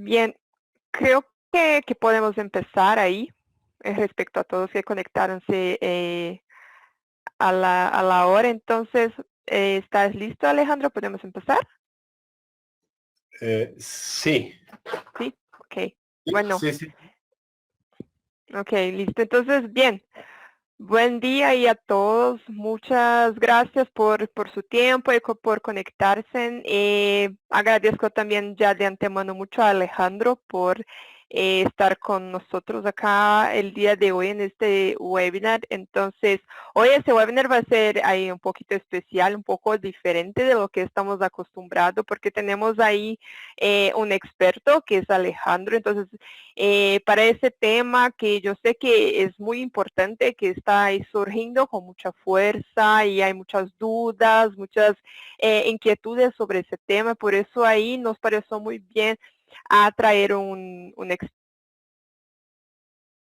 Bien, creo que podemos empezar ahí respecto a todos que conectaronse a la hora. Entonces, ¿estás listo, Alejandro? ¿Podemos empezar? Sí. Sí, ok. Bueno, Sí, sí. ok, listo. Entonces, bien. Buen día y a todos. Muchas gracias por su tiempo y por conectarse. Agradezco también ya de antemano mucho a Alejandro por estar con nosotros acá el día de hoy en este webinar. Entonces, hoy este webinar va a ser ahí un poquito especial, un poco diferente de lo que estamos acostumbrados, porque tenemos ahí un experto que es Alejandro. Entonces, para ese tema que yo sé que es muy importante, que está ahí surgiendo con mucha fuerza y hay muchas dudas, muchas inquietudes sobre ese tema. Por eso ahí nos pareció muy bien a traer un experto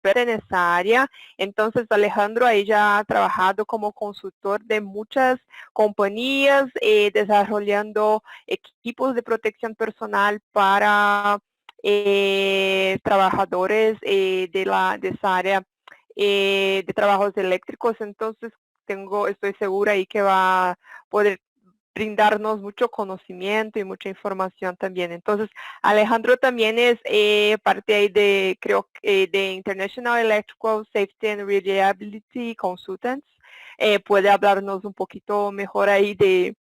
en esa área. Entonces, Alejandro ahí ya ha trabajado como consultor de muchas compañías, desarrollando equipos de protección personal para trabajadores de esa área de trabajos eléctricos. Entonces, estoy segura ahí que va a poder brindarnos mucho conocimiento y mucha información también. Entonces, Alejandro también es parte ahí de, creo, de International Electrical Safety and Reliability Consultants. Puede hablarnos un poquito mejor ahí de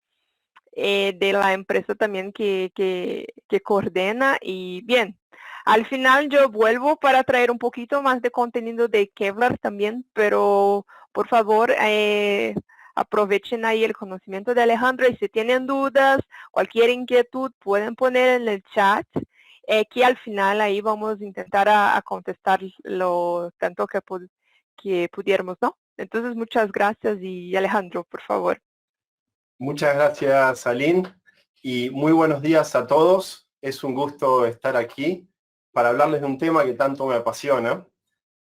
la empresa también que coordena. Y bien, al final yo vuelvo para traer un poquito más de contenido de Kevlar también, pero por favor, aprovechen ahí el conocimiento de Alejandro y si tienen dudas, cualquier inquietud, pueden poner en el chat, que al final ahí vamos a intentar a contestar lo tanto que pudiéramos, ¿no? Entonces, muchas gracias y Alejandro, por favor. Muchas gracias, Aline, y muy buenos días a todos. Es un gusto estar aquí para hablarles de un tema que tanto me apasiona.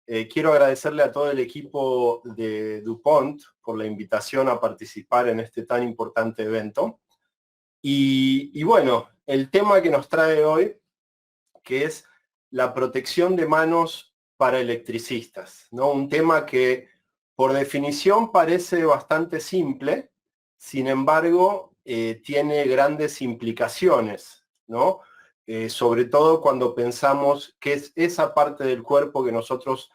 Quiero agradecerle a todo el equipo de DuPont por la invitación a participar en este tan importante evento. Y bueno, el tema que nos trae hoy, que es la protección de manos para electricistas, ¿no? Un tema que por definición parece bastante simple, sin embargo tiene grandes implicaciones, ¿no? Sobre todo cuando pensamos que es esa parte del cuerpo que nosotros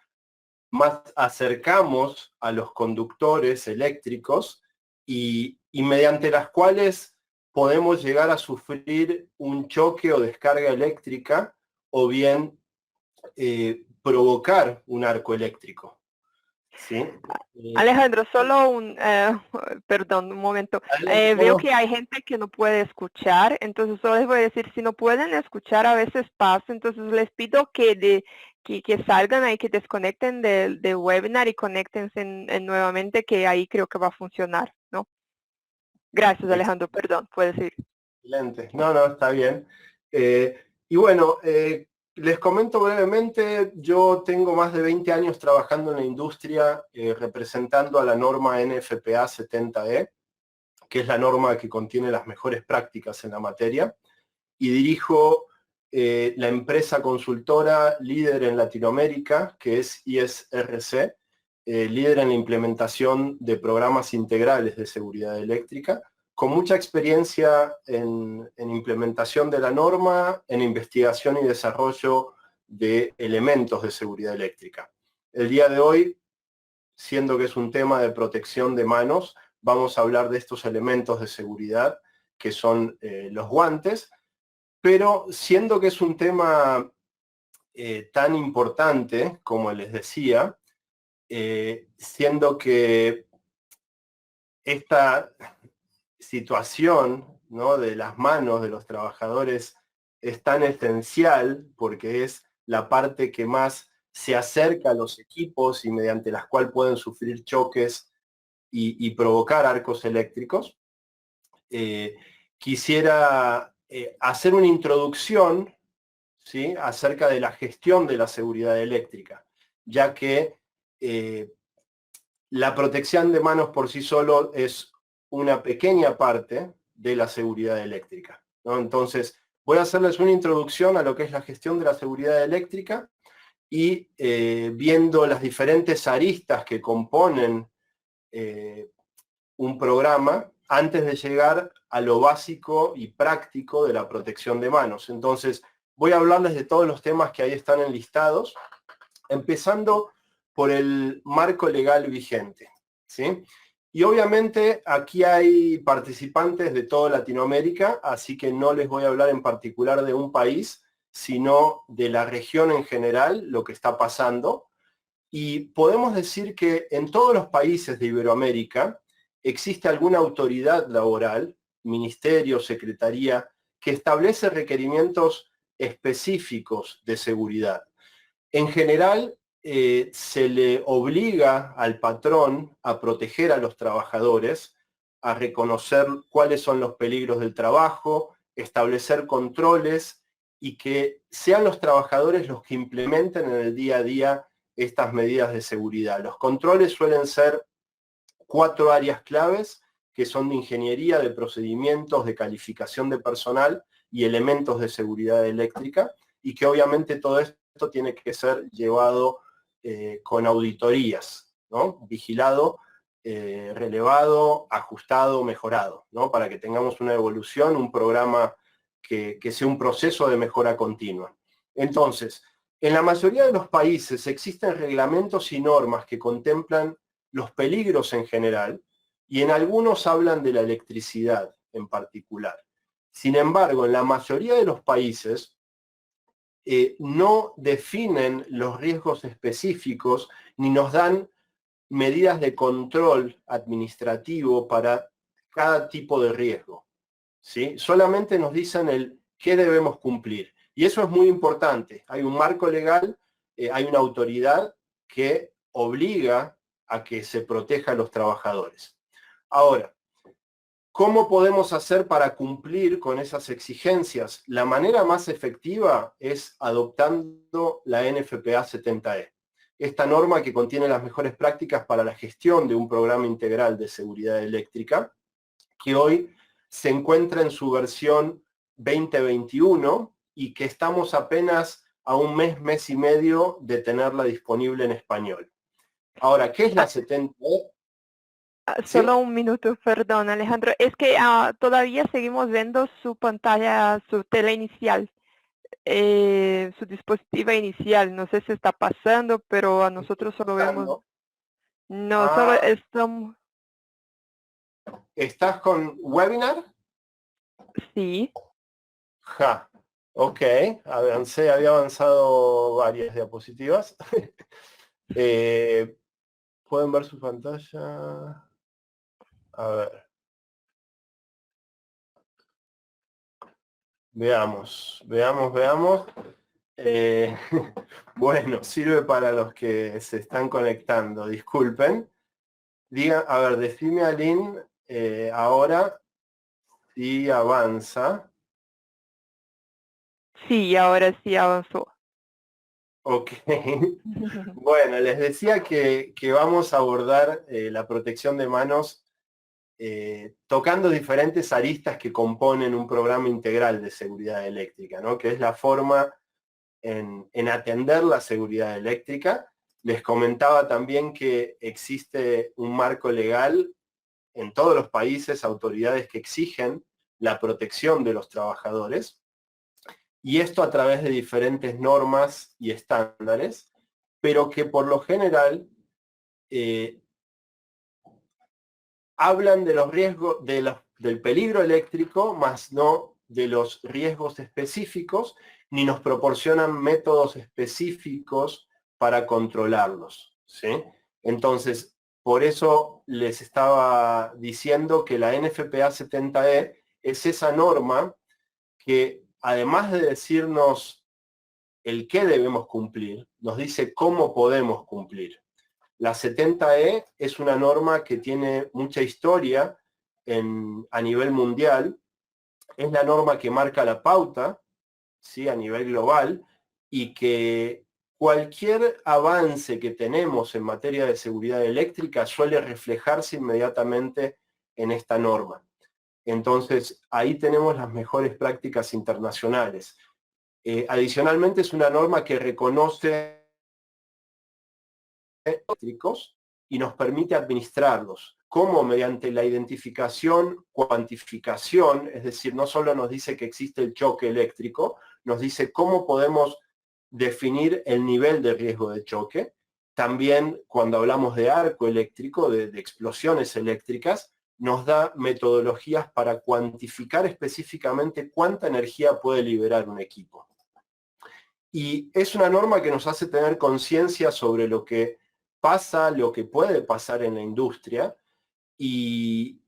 más acercamos a los conductores eléctricos y mediante las cuales podemos llegar a sufrir un choque o descarga eléctrica o bien provocar un arco eléctrico. ¿Sí? Alejandro, solo perdón, un momento. Adelante, Veo ¿puedo? que hay gente que no puede escuchar, entonces solo les voy a decir, si no pueden escuchar, a veces pasa, entonces les pido que salgan ahí, que desconecten del webinar y conéctense nuevamente, que ahí creo que va a funcionar, ¿no? Gracias, Alejandro, perdón, puedes ir. Excelente. No, no, está bien. Y bueno, les comento brevemente, yo tengo más de 20 años trabajando en la industria representando a la norma NFPA 70E, que es la norma que contiene las mejores prácticas en la materia, y dirijo la empresa consultora líder en Latinoamérica, que es ISRC, líder en la implementación de programas integrales de seguridad eléctrica, con mucha experiencia en implementación de la norma, en investigación y desarrollo de elementos de seguridad eléctrica. El día de hoy, siendo que es un tema de protección de manos, vamos a hablar de estos elementos de seguridad, que son los guantes, pero siendo que es un tema tan importante, como les decía, siendo que esta situación, ¿no?, de las manos de los trabajadores es tan esencial porque es la parte que más se acerca a los equipos y mediante las cuales pueden sufrir choques y provocar arcos eléctricos. Quisiera hacer una introducción, ¿sí?, acerca de la gestión de la seguridad eléctrica, ya que la protección de manos por sí solo es una pequeña parte de la seguridad eléctrica, ¿no? Entonces, Voy a hacerles una introducción a lo que es la gestión de la seguridad eléctrica y viendo las diferentes aristas que componen un programa antes de llegar a lo básico y práctico de la protección de manos. Entonces, voy a hablarles de todos los temas que ahí están enlistados, empezando por el marco legal vigente, ¿sí? Y obviamente aquí hay participantes de toda Latinoamérica, así que no les voy a hablar en particular de un país, sino de la región en general, lo que está pasando. Y podemos decir que en todos los países de Iberoamérica existe alguna autoridad laboral, ministerio, secretaría, que establece requerimientos específicos de seguridad. En general, se le obliga al patrón a proteger a los trabajadores, a reconocer cuáles son los peligros del trabajo, establecer controles y que sean los trabajadores los que implementen en el día a día estas medidas de seguridad. Los controles suelen ser 4 áreas claves, que son de ingeniería, de procedimientos, de calificación de personal y elementos de seguridad eléctrica, y que obviamente todo esto tiene que ser llevado con auditorías, ¿no? Vigilado, relevado, ajustado, mejorado, ¿no? Para que tengamos una evolución, un programa que sea un proceso de mejora continua. Entonces, en la mayoría de los países existen reglamentos y normas que contemplan los peligros en general, y en algunos hablan de la electricidad en particular. Sin embargo, en la mayoría de los países no definen los riesgos específicos ni nos dan medidas de control administrativo para cada tipo de riesgo, ¿sí? Solamente nos dicen el qué debemos cumplir. Y eso es muy importante. Hay un marco legal, hay una autoridad que obliga a que se proteja a los trabajadores. Ahora, ¿cómo podemos hacer para cumplir con esas exigencias? La manera más efectiva es adoptando la NFPA 70E. Esta norma que contiene las mejores prácticas para la gestión de un programa integral de seguridad eléctrica, que hoy se encuentra en su versión 2021 y que estamos apenas a un mes y medio de tenerla disponible en español. Ahora, ¿qué es la 70E? ¿Sí? Solo un minuto, perdón, Alejandro. Es que todavía seguimos viendo su pantalla, su tele inicial, su dispositivo inicial. No sé si está pasando, pero a nosotros solo vemos. No, solo Ah, estamos. ¿estás con webinar? Sí. Ja, ok, había avanzado varias diapositivas. ¿Pueden ver su pantalla? A ver. Veamos. Bueno, sirve para los que se están conectando, disculpen. A ver, decime a Lynn ahora si avanza. Sí, ahora sí avanzó. Ok. Bueno, les decía que vamos a abordar la protección de manos tocando diferentes aristas que componen un programa integral de seguridad eléctrica, ¿no? Que es la forma en atender la seguridad eléctrica. Les comentaba también que existe un marco legal en todos los países, autoridades que exigen la protección de los trabajadores, y esto a través de diferentes normas y estándares, pero que por lo general hablan de los riesgos, del peligro eléctrico, más no de los riesgos específicos, ni nos proporcionan métodos específicos para controlarlos, ¿sí? Entonces, por eso les estaba diciendo que la NFPA 70E es esa norma que, además de decirnos el qué debemos cumplir, nos dice cómo podemos cumplir. La 70E es una norma que tiene mucha historia a nivel mundial. Es la norma que marca la pauta, ¿sí? A nivel global, y que cualquier avance que tenemos en materia de seguridad eléctrica suele reflejarse inmediatamente en esta norma. Entonces, ahí tenemos las mejores prácticas internacionales. Adicionalmente, es una norma que reconoce eléctricos y nos permite administrarlos. ¿Cómo? Mediante la identificación, cuantificación, es decir, no solo nos dice que existe el choque eléctrico, nos dice cómo podemos definir el nivel de riesgo de choque. También cuando hablamos de arco eléctrico, de explosiones eléctricas, nos da metodologías para cuantificar específicamente cuánta energía puede liberar un equipo. Y es una norma que nos hace tener conciencia sobre lo que pasa, lo que puede pasar en la industria, y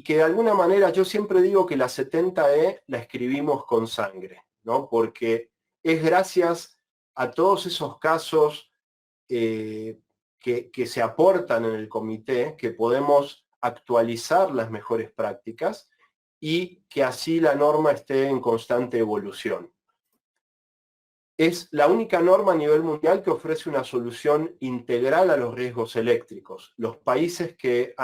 que de alguna manera yo siempre digo que la 70E la escribimos con sangre, ¿no? Porque es gracias a todos esos casos que se aportan en el comité que podemos actualizar las mejores prácticas y que así la norma esté en constante evolución. Es la única norma a nivel mundial que ofrece una solución integral a los riesgos eléctricos. Los países que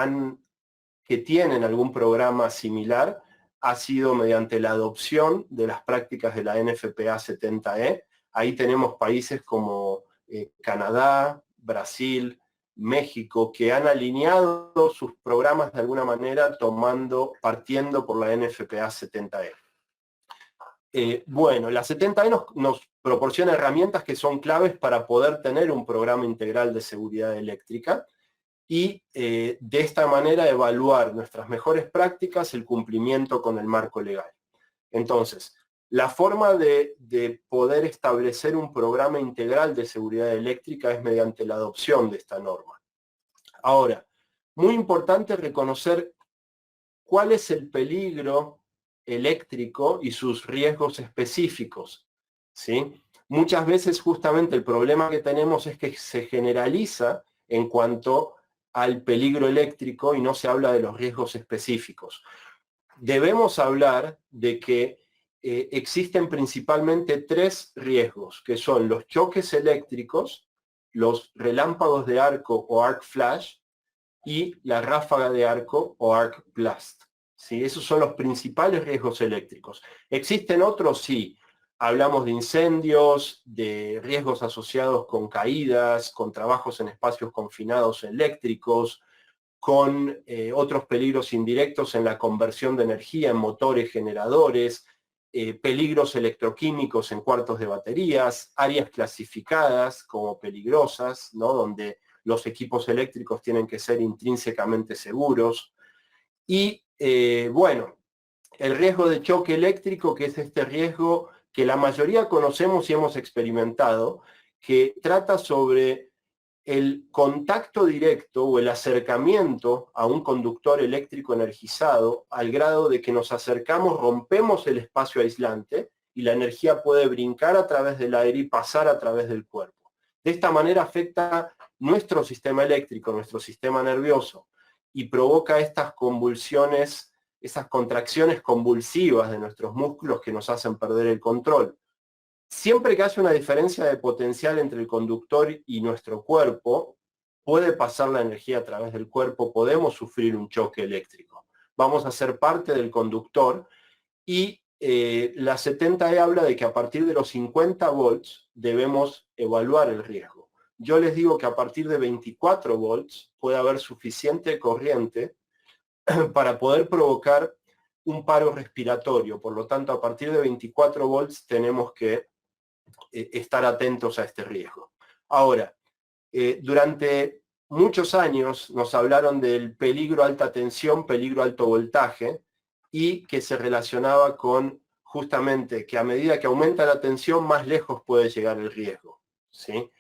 tienen algún programa similar ha sido mediante la adopción de las prácticas de la NFPA 70E. Ahí tenemos países como Canadá, Brasil, México, que han alineado sus programas de alguna manera partiendo por la NFPA 70E. Bueno, la 70E nos proporciona herramientas que son claves para poder tener un programa integral de seguridad eléctrica y de esta manera evaluar nuestras mejores prácticas, el cumplimiento con el marco legal. Entonces, la forma de poder establecer un programa integral de seguridad eléctrica es mediante la adopción de esta norma. Ahora, muy importante reconocer cuál es el peligro eléctrico y sus riesgos específicos, ¿sí? Muchas veces justamente el problema que tenemos es que se generaliza en cuanto al peligro eléctrico y no se habla de los riesgos específicos. Debemos hablar de que existen principalmente 3 riesgos, que son los choques eléctricos, los relámpagos de arco o arc flash y la ráfaga de arco o arc blast. ¿Sí? Esos son los principales riesgos eléctricos. ¿Existen otros? Sí. Hablamos de incendios, de riesgos asociados con caídas, con trabajos en espacios confinados eléctricos, con otros peligros indirectos en la conversión de energía en motores generadores, peligros electroquímicos en cuartos de baterías, áreas clasificadas como peligrosas, ¿no? Donde los equipos eléctricos tienen que ser intrínsecamente seguros. Y bueno, el riesgo de choque eléctrico, que es este riesgo que la mayoría conocemos y hemos experimentado, que trata sobre el contacto directo o el acercamiento a un conductor eléctrico energizado al grado de que nos acercamos, rompemos el espacio aislante y la energía puede brincar a través del aire y pasar a través del cuerpo. De esta manera afecta nuestro sistema eléctrico, nuestro sistema nervioso, y provoca estas convulsiones, esas contracciones convulsivas de nuestros músculos que nos hacen perder el control. Siempre que hace una diferencia de potencial entre el conductor y nuestro cuerpo, puede pasar la energía a través del cuerpo, podemos sufrir un choque eléctrico. Vamos a ser parte del conductor y la 70E habla de que a partir de los 50 volts debemos evaluar el riesgo. Yo les digo que a partir de 24 volts puede haber suficiente corriente para poder provocar un paro respiratorio. Por lo tanto, a partir de 24 volts tenemos que estar atentos a este riesgo. Ahora, durante muchos años nos hablaron del peligro alta tensión, peligro alto voltaje, y que se relacionaba con justamente que a medida que aumenta la tensión, más lejos puede llegar el riesgo, ¿sí?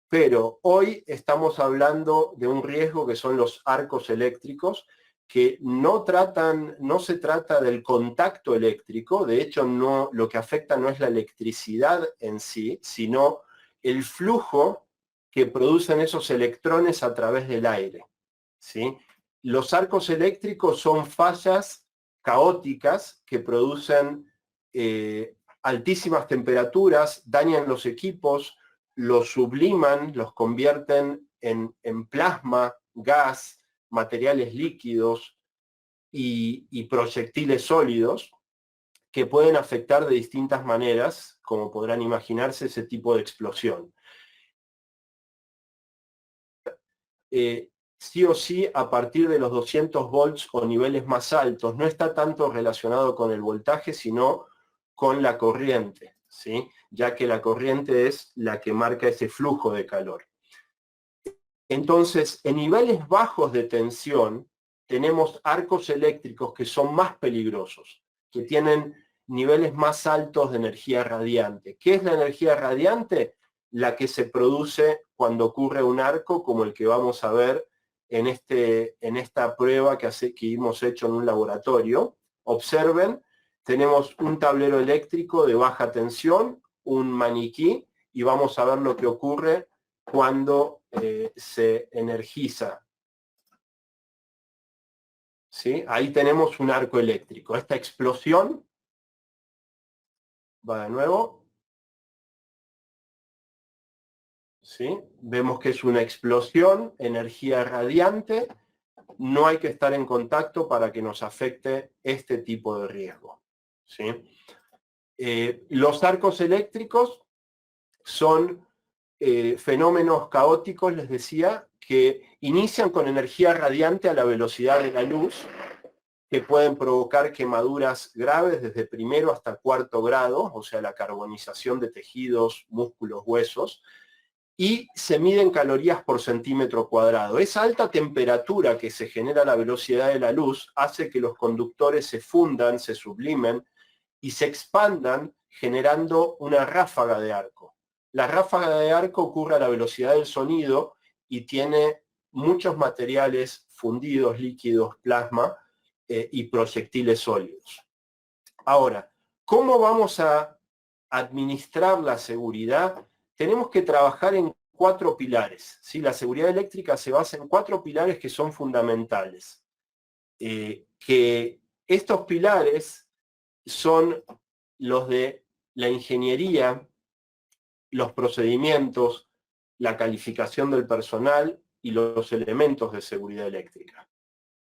Pero hoy estamos hablando de un riesgo que son los arcos eléctricos, que no se trata del contacto eléctrico, de hecho lo que afecta no es la electricidad en sí, sino el flujo que producen esos electrones a través del aire, ¿sí? Los arcos eléctricos son fallas caóticas que producen altísimas temperaturas, dañan los equipos, los subliman, los convierten en plasma, gas, materiales líquidos, y proyectiles sólidos que pueden afectar de distintas maneras, como podrán imaginarse, ese tipo de explosión. Sí o sí, a partir de los 200 volts o niveles más altos, no está tanto relacionado con el voltaje, sino con la corriente, ¿sí? Ya que la corriente es la que marca ese flujo de calor. Entonces, en niveles bajos de tensión, tenemos arcos eléctricos que son más peligrosos, que tienen niveles más altos de energía radiante. ¿Qué es la energía radiante? La que se produce cuando ocurre un arco como el que vamos a ver en esta prueba que hemos hecho en un laboratorio. Observen, tenemos un tablero eléctrico de baja tensión, un maniquí, y vamos a ver lo que ocurre cuando se energiza. ¿Sí? Ahí tenemos un arco eléctrico. Esta explosión, va de nuevo. ¿Sí? Vemos que es una explosión, energía radiante. No hay que estar en contacto para que nos afecte este tipo de riesgo. ¿Sí? Los arcos eléctricos son fenómenos caóticos, les decía, que inician con energía radiante a la velocidad de la luz, que pueden provocar quemaduras graves desde primero hasta cuarto grado, o sea, la carbonización de tejidos, músculos, huesos, y se miden calorías por centímetro cuadrado. Esa alta temperatura que se genera a la velocidad de la luz hace que los conductores se fundan, se sublimen y se expandan, generando una ráfaga de arco. La ráfaga de arco ocurre a la velocidad del sonido y tiene muchos materiales fundidos, líquidos, plasma y proyectiles sólidos. Ahora, ¿cómo vamos a administrar la seguridad? Tenemos que trabajar en 4 pilares. ¿Sí? La seguridad eléctrica se basa en 4 pilares que son fundamentales. Que estos pilares son los de la ingeniería, los procedimientos, la calificación del personal y los elementos de seguridad eléctrica.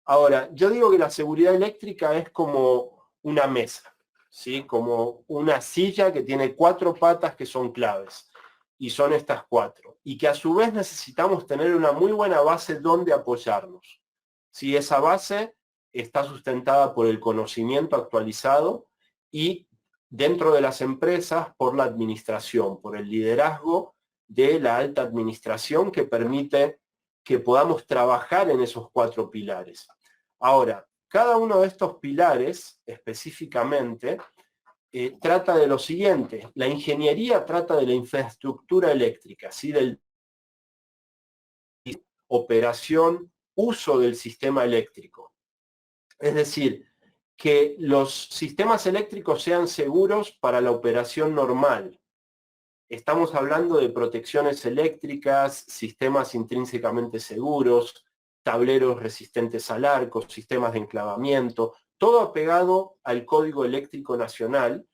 Ahora, yo digo que la seguridad eléctrica es como una mesa, ¿sí? Como una silla que tiene 4 patas que son claves, y son estas 4, y que a su vez necesitamos tener una muy buena base donde apoyarnos. ¿Sí? Esa base está sustentada por el conocimiento actualizado y dentro de las empresas por la administración, por el liderazgo de la alta administración que permite que podamos trabajar en esos 4 pilares. Ahora, cada uno de estos pilares específicamente trata de lo siguiente. La ingeniería trata de la infraestructura eléctrica, ¿sí? Del operación, uso del sistema eléctrico. Es decir, que los sistemas eléctricos sean seguros para la operación normal. Estamos hablando de protecciones eléctricas, sistemas intrínsecamente seguros, tableros resistentes al arco, sistemas de enclavamiento, todo apegado al Código Eléctrico Nacional,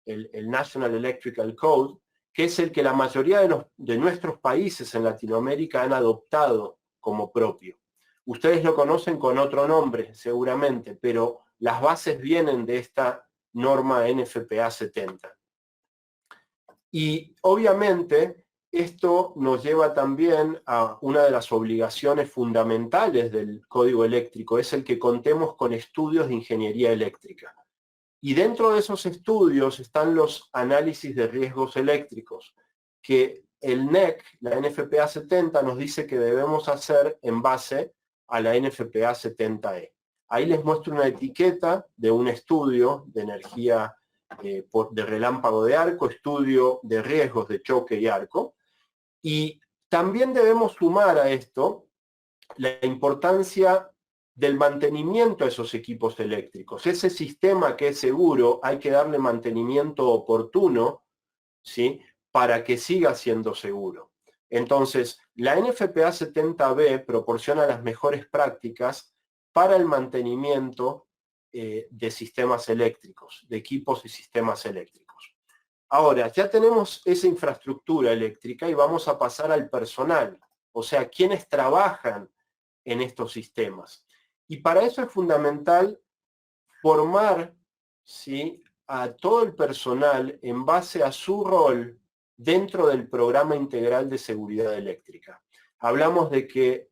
el National Electrical Code, que es el que la mayoría de nuestros países en Latinoamérica han adoptado como propio. Ustedes lo conocen con otro nombre, seguramente, pero las bases vienen de esta norma NFPA 70. Y obviamente esto nos lleva también a una de las obligaciones fundamentales del código eléctrico, es el que contemos con estudios de ingeniería eléctrica. Y dentro de esos estudios están los análisis de riesgos eléctricos, que el NEC, la NFPA 70, nos dice que debemos hacer en base a la NFPA 70E. Ahí les muestro una etiqueta de un estudio de energía de relámpago de arco, estudio de riesgos de choque y arco. Y también debemos sumar a esto la importancia del mantenimiento a esos equipos eléctricos. Ese sistema que es seguro, hay que darle mantenimiento oportuno, ¿sí? Para que siga siendo seguro. Entonces, la NFPA 70B proporciona las mejores prácticas para el mantenimiento de sistemas eléctricos, de equipos y sistemas eléctricos. Ahora, ya tenemos esa infraestructura eléctrica y vamos a pasar al personal, o sea, quienes trabajan en estos sistemas. Y para eso es fundamental formar, ¿sí?, a todo el personal en base a su rol dentro del programa integral de seguridad eléctrica. Hablamos de que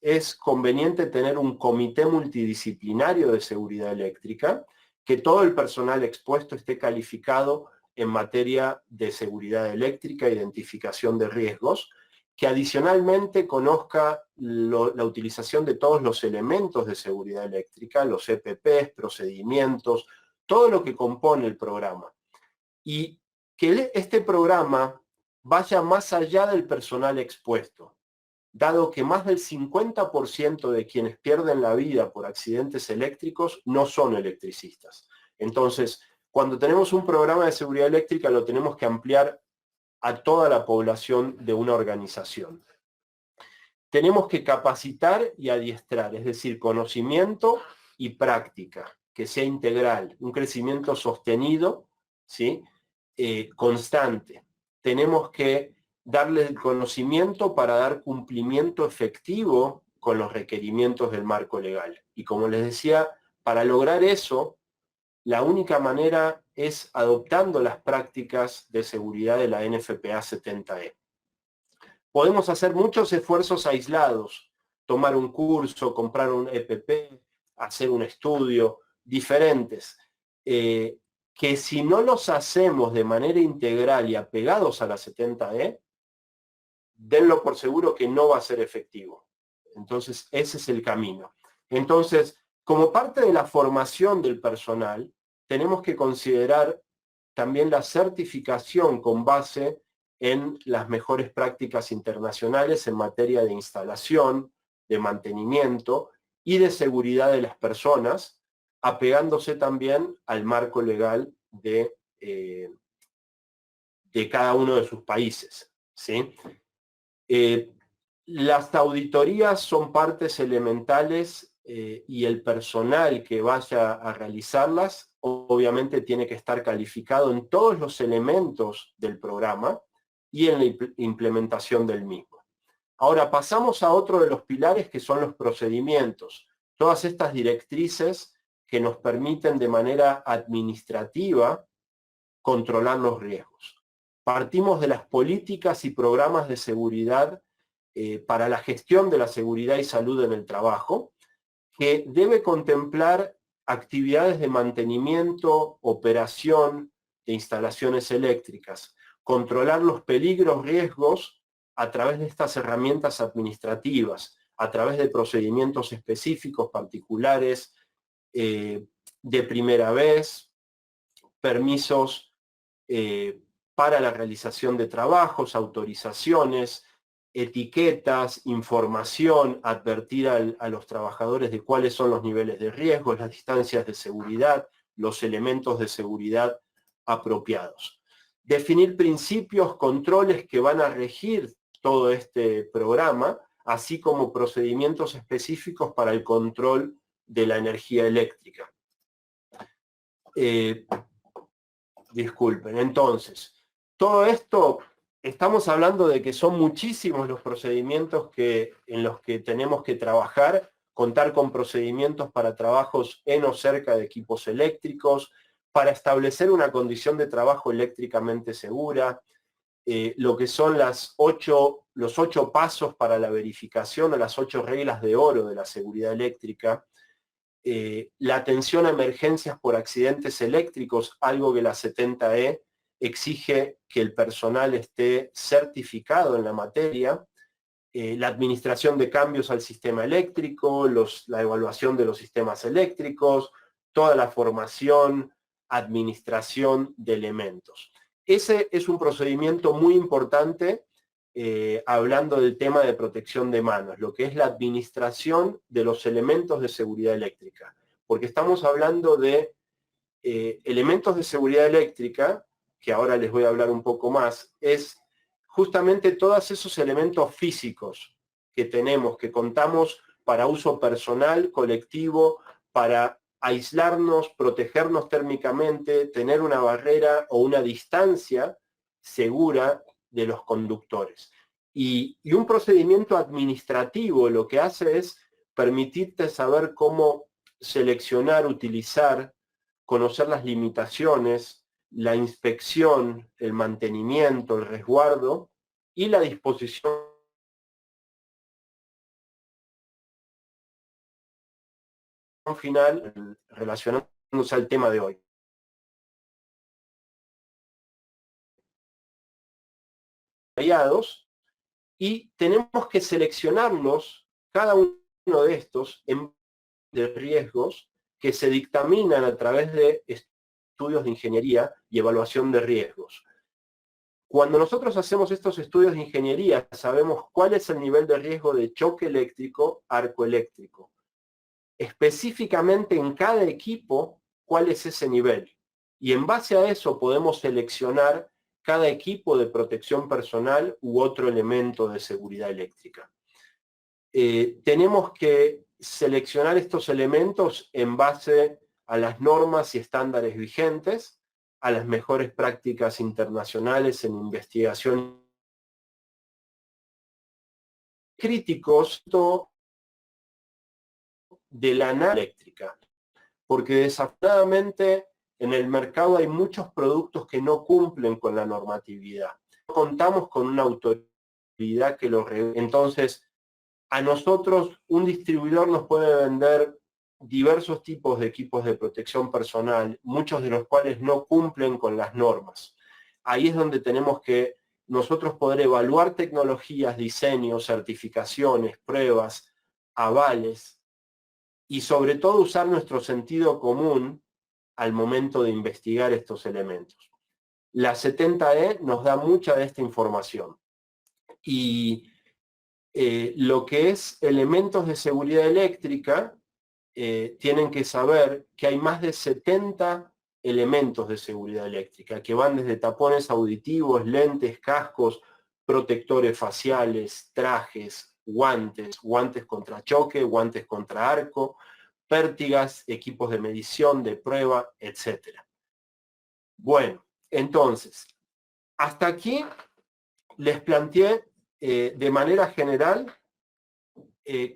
es conveniente tener un comité multidisciplinario de seguridad eléctrica, que todo el personal expuesto esté calificado en materia de seguridad eléctrica, identificación de riesgos, que adicionalmente conozca la utilización de todos los elementos de seguridad eléctrica, los EPPs, procedimientos, todo lo que compone el programa. Y que este programa vaya más allá del personal expuesto, dado que más del 50% de quienes pierden la vida por accidentes eléctricos no son electricistas. Entonces, cuando tenemos un programa de seguridad eléctrica, lo tenemos que ampliar a toda la población de una organización. Tenemos que capacitar y adiestrar, es decir, conocimiento y práctica, que sea integral, un crecimiento sostenido, ¿sí?, constante. Tenemos que darle el conocimiento para dar cumplimiento efectivo con los requerimientos del marco legal. Y como les decía, para lograr eso, la única manera es adoptando las prácticas de seguridad de la NFPA 70E. Podemos hacer muchos esfuerzos aislados, tomar un curso, comprar un EPP, hacer un estudio, diferentes, que si no los hacemos de manera integral y apegados a la 70E, denlo por seguro que no va a ser efectivo. Entonces, ese es el camino. Entonces, como parte de la formación del personal, tenemos que considerar también la certificación con base en las mejores prácticas internacionales en materia de instalación, de mantenimiento y de seguridad de las personas, apegándose también al marco legal de cada uno de sus países, ¿sí? Las auditorías son partes elementales y el personal que vaya a realizarlas obviamente tiene que estar calificado en todos los elementos del programa y en la implementación del mismo. Ahora pasamos a otro de los pilares que son los procedimientos. Todas estas directrices que nos permiten de manera administrativa controlar los riesgos. Partimos de las políticas y programas de seguridad para la gestión de la seguridad y salud en el trabajo, que debe contemplar actividades de mantenimiento, operación de instalaciones eléctricas, controlar los peligros, riesgos a través de estas herramientas administrativas, a través de procedimientos específicos, particulares, de primera vez, permisos para la realización de trabajos, autorizaciones, etiquetas, información, advertir a los trabajadores de cuáles son los niveles de riesgo, las distancias de seguridad, los elementos de seguridad apropiados. Definir principios, controles que van a regir todo este programa, así como procedimientos específicos para el control de la energía eléctrica. Disculpen, entonces, todo esto, estamos hablando de que son muchísimos los procedimientos en los que tenemos que trabajar, contar con procedimientos para trabajos en o cerca de equipos eléctricos, para establecer una condición de trabajo eléctricamente segura, lo que son los 8 pasos para la verificación o las 8 reglas de oro de la seguridad eléctrica, la atención a emergencias por accidentes eléctricos, algo que la 70E exige que el personal esté certificado en la materia, la administración de cambios al sistema eléctrico, la evaluación de los sistemas eléctricos, toda la formación, administración de elementos. Ese es un procedimiento muy importante hablando del tema de protección de manos, lo que es la administración de los elementos de seguridad eléctrica, porque estamos hablando de elementos de seguridad eléctrica, que ahora les voy a hablar un poco más, es justamente todos esos elementos físicos que tenemos, que contamos para uso personal, colectivo, para aislarnos, protegernos térmicamente, tener una barrera o una distancia segura de los conductores. Y un procedimiento administrativo lo que hace es permitirte saber cómo seleccionar, utilizar, conocer las limitaciones, la inspección, el mantenimiento, el resguardo y la disposición final relacionándose al tema de hoy. Y tenemos que seleccionarlos, cada uno de estos, en de riesgos que se dictaminan a través de estudios de ingeniería y evaluación de riesgos. Cuando nosotros hacemos estos estudios de ingeniería, sabemos cuál es el nivel de riesgo de choque eléctrico, arco eléctrico. Específicamente en cada equipo, cuál es ese nivel. Y en base a eso podemos seleccionar cada equipo de protección personal u otro elemento de seguridad eléctrica. Tenemos que seleccionar estos elementos en base a las normas y estándares vigentes, a las mejores prácticas internacionales en investigación críticos de la nave eléctrica, porque desafortunadamente en el mercado hay muchos productos que no cumplen con la normatividad. No contamos con una autoridad que lo regule. Entonces, a nosotros un distribuidor nos puede vender diversos tipos de equipos de protección personal, muchos de los cuales no cumplen con las normas. Ahí es donde tenemos que nosotros poder evaluar tecnologías, diseños, certificaciones, pruebas, avales, y sobre todo usar nuestro sentido común al momento de investigar estos elementos. La 70E nos da mucha de esta información. Y lo que es elementos de seguridad eléctrica, tienen que saber que hay más de 70 elementos de seguridad eléctrica, que van desde tapones auditivos, lentes, cascos, protectores faciales, trajes, guantes, guantes contra choque, guantes contra arco, pértigas, equipos de medición, de prueba, etc. Bueno, entonces, hasta aquí les planteé de manera general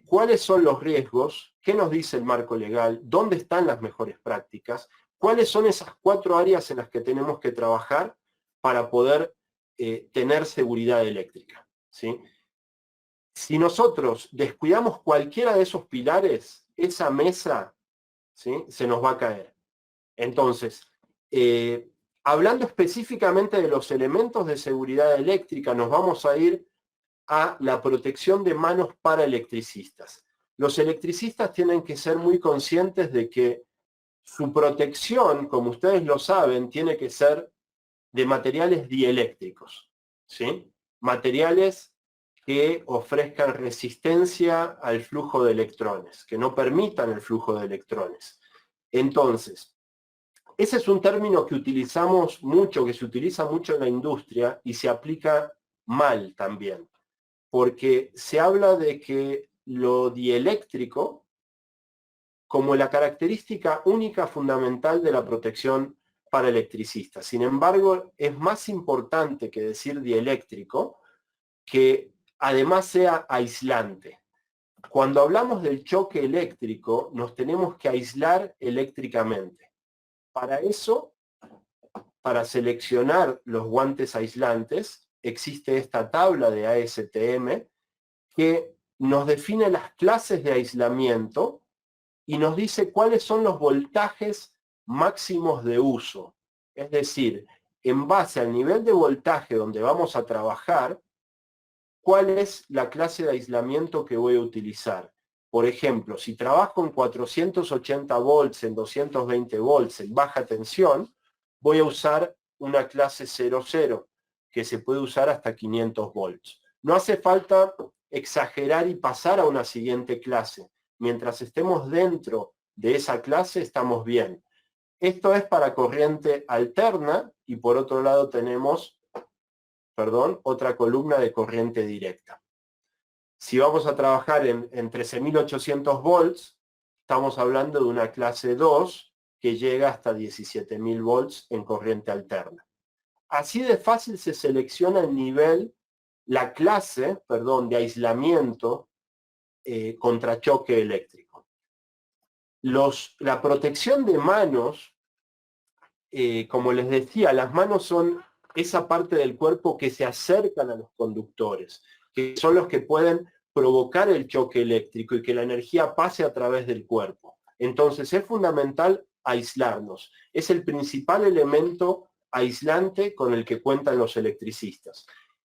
cuáles son los riesgos, qué nos dice el marco legal, dónde están las mejores prácticas, cuáles son esas 4 áreas en las que tenemos que trabajar para poder tener seguridad eléctrica, ¿sí? Si nosotros descuidamos cualquiera de esos pilares, esa mesa, ¿sí?, se nos va a caer. Entonces, hablando específicamente de los elementos de seguridad eléctrica, nos vamos a ir a la protección de manos para electricistas. Los electricistas tienen que ser muy conscientes de que su protección, como ustedes lo saben, tiene que ser de materiales dieléctricos, ¿sí? Materiales que ofrezcan resistencia al flujo de electrones, que no permitan el flujo de electrones. Entonces, ese es un término que utilizamos mucho, que se utiliza mucho en la industria y se aplica mal también, porque se habla de que lo dieléctrico, como la característica única fundamental de la protección para electricistas. Sin embargo, es más importante que decir dieléctrico, que además sea aislante. Cuando hablamos del choque eléctrico, nos tenemos que aislar eléctricamente. Para eso, para seleccionar los guantes aislantes, existe esta tabla de ASTM que nos define las clases de aislamiento y nos dice cuáles son los voltajes máximos de uso. Es decir, en base al nivel de voltaje donde vamos a trabajar, cuál es la clase de aislamiento que voy a utilizar. Por ejemplo, si trabajo en 480 volts, en 220 volts, en baja tensión, voy a usar una clase 00, que se puede usar hasta 500 volts. No hace falta exagerar y pasar a una siguiente clase. Mientras estemos dentro de esa clase, estamos bien. Esto es para corriente alterna y por otro lado tenemos, otra columna de corriente directa. Si vamos a trabajar en 13.800 volts, estamos hablando de una clase 2 que llega hasta 17.000 volts en corriente alterna. Así de fácil se selecciona el nivel, la clase, de aislamiento contra choque eléctrico. La protección de manos, como les decía, las manos son esa parte del cuerpo que se acercan a los conductores, que son los que pueden provocar el choque eléctrico y que la energía pase a través del cuerpo. Entonces es fundamental aislarnos. Es el principal elemento aislante con el que cuentan los electricistas.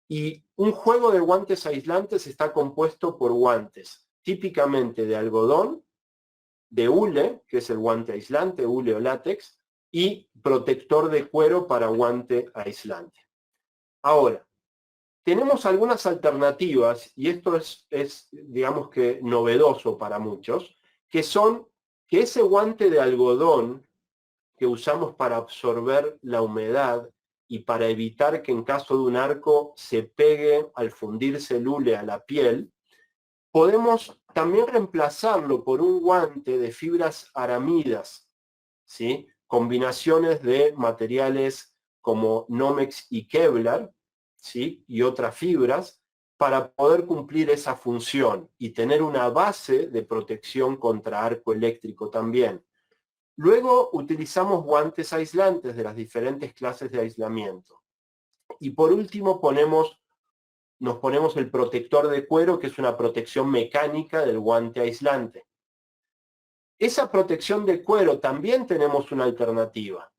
Y un juego de guantes aislantes está compuesto por guantes típicamente de algodón, de hule, que es el guante aislante, hule o látex, y protector de cuero para guante aislante. Ahora, tenemos algunas alternativas, y esto es digamos que novedoso para muchos, que son que ese guante de algodón que usamos para absorber la humedad y para evitar que en caso de un arco se pegue al fundirse el hule a la piel, podemos también reemplazarlo por un guante de fibras aramidas, ¿sí? Combinaciones de materiales como Nomex y Kevlar, ¿sí? Y otras fibras, para poder cumplir esa función y tener una base de protección contra arco eléctrico también. Luego utilizamos guantes aislantes de las diferentes clases de aislamiento. Y por último nos ponemos el protector de cuero, que es una protección mecánica del guante aislante. Esa protección de cuero también tenemos una alternativa.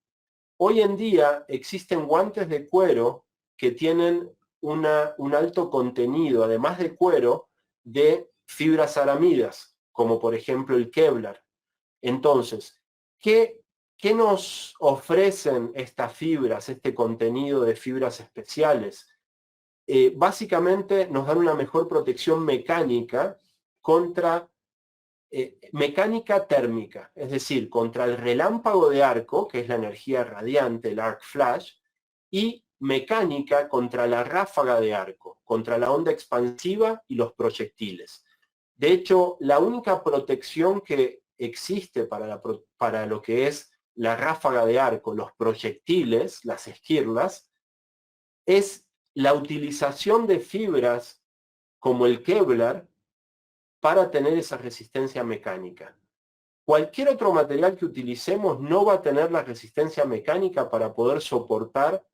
Hoy en día existen guantes de cuero que tienen un alto contenido, además de cuero, de fibras aramidas, como por ejemplo el Kevlar. Entonces, ¿qué nos ofrecen estas fibras, este contenido de fibras especiales? Básicamente nos dan una mejor protección mecánica contra mecánica térmica, es decir, contra el relámpago de arco, que es la energía radiante, el arc flash, y mecánica contra la ráfaga de arco, contra la onda expansiva y los proyectiles. De hecho, la única protección que existe para lo que es la ráfaga de arco, los proyectiles, las esquirlas, es la utilización de fibras como el Kevlar para tener esa resistencia mecánica. Cualquier otro material que utilicemos no va a tener la resistencia mecánica para poder soportar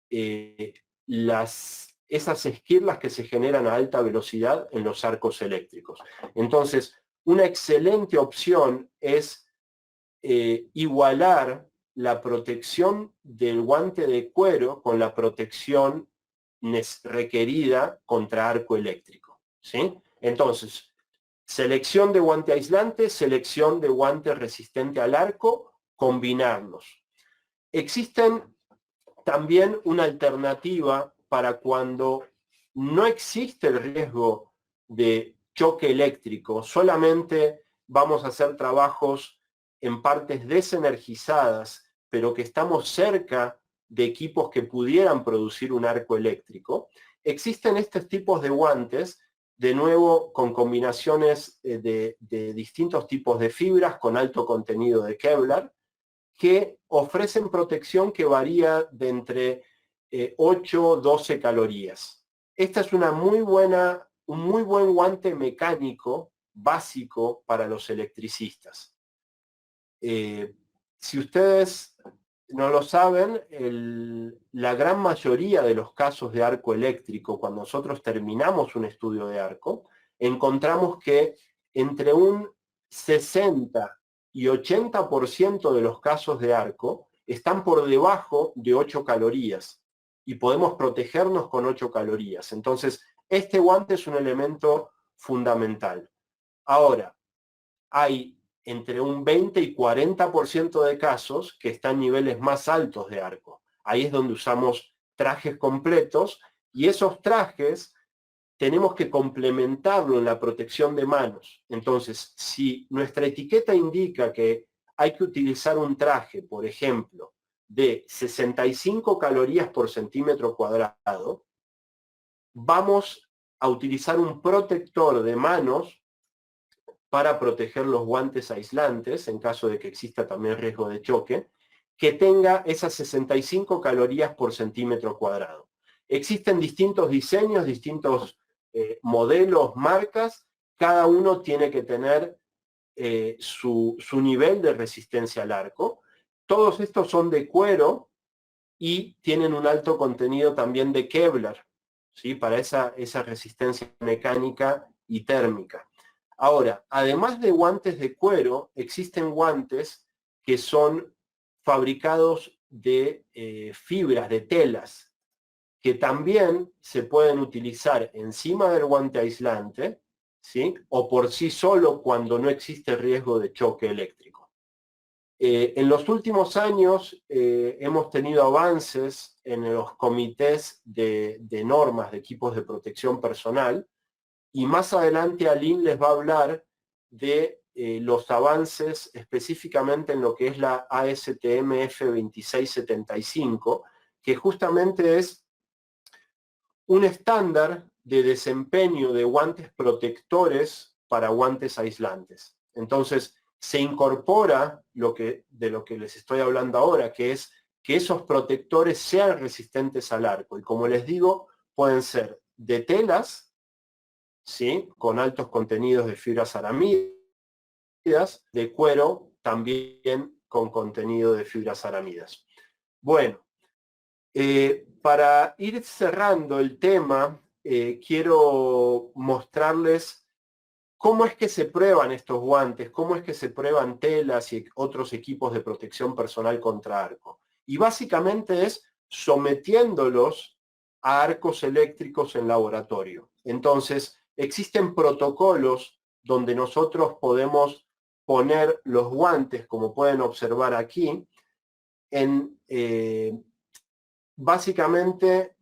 esas esquirlas que se generan a alta velocidad en los arcos eléctricos. Entonces, una excelente opción es igualar la protección del guante de cuero con la protección requerida contra arco eléctrico, ¿sí? Entonces, selección de guante aislante, selección de guante resistente al arco, combinarlos. Existen también una alternativa para cuando no existe el riesgo de choque eléctrico, solamente vamos a hacer trabajos en partes desenergizadas, pero que estamos cerca de equipos que pudieran producir un arco eléctrico. Existen estos tipos de guantes, de nuevo con combinaciones de distintos tipos de fibras con alto contenido de Kevlar, que ofrecen protección que varía de entre 8 a 12 calorías. Esta es un muy buen guante mecánico básico para los electricistas. Si ustedes no lo saben, la gran mayoría de los casos de arco eléctrico, cuando nosotros terminamos un estudio de arco, encontramos que entre un 60 y 80% de los casos de arco están por debajo de 8 calorías y podemos protegernos con 8 calorías. Entonces, este guante es un elemento fundamental. Ahora, hay entre un 20 y 40% de casos que están en niveles más altos de arco. Ahí es donde usamos trajes completos y esos trajes tenemos que complementarlo en la protección de manos. Entonces, si nuestra etiqueta indica que hay que utilizar un traje, por ejemplo, de 65 calorías por centímetro cuadrado, vamos a utilizar un protector de manos para proteger los guantes aislantes, en caso de que exista también riesgo de choque, que tenga esas 65 calorías por centímetro cuadrado. Existen distintos diseños, distintos modelos, marcas, cada uno tiene que tener su nivel de resistencia al arco. Todos estos son de cuero y tienen un alto contenido también de Kevlar, ¿sí? Para esa resistencia mecánica y térmica. Ahora, además de guantes de cuero, existen guantes que son fabricados de fibras, de telas, que también se pueden utilizar encima del guante aislante, ¿sí? O por sí solo cuando no existe riesgo de choque eléctrico. En los últimos años hemos tenido avances en los comités de normas de equipos de protección personal, y más adelante Aline les va a hablar de los avances específicamente en lo que es la ASTM F2675, que justamente es un estándar de desempeño de guantes protectores para guantes aislantes. Entonces, se incorpora de lo que les estoy hablando ahora, que es que esos protectores sean resistentes al arco. Y como les digo, pueden ser de telas, ¿sí? Con altos contenidos de fibras aramídeas, de cuero, también con contenido de fibras aramídeas. Bueno, para ir cerrando el tema, quiero mostrarles cómo es que se prueban estos guantes, cómo es que se prueban telas y otros equipos de protección personal contra arco. Y básicamente es sometiéndolos a arcos eléctricos en laboratorio. Entonces, existen protocolos donde nosotros podemos poner los guantes, como pueden observar aquí, básicamente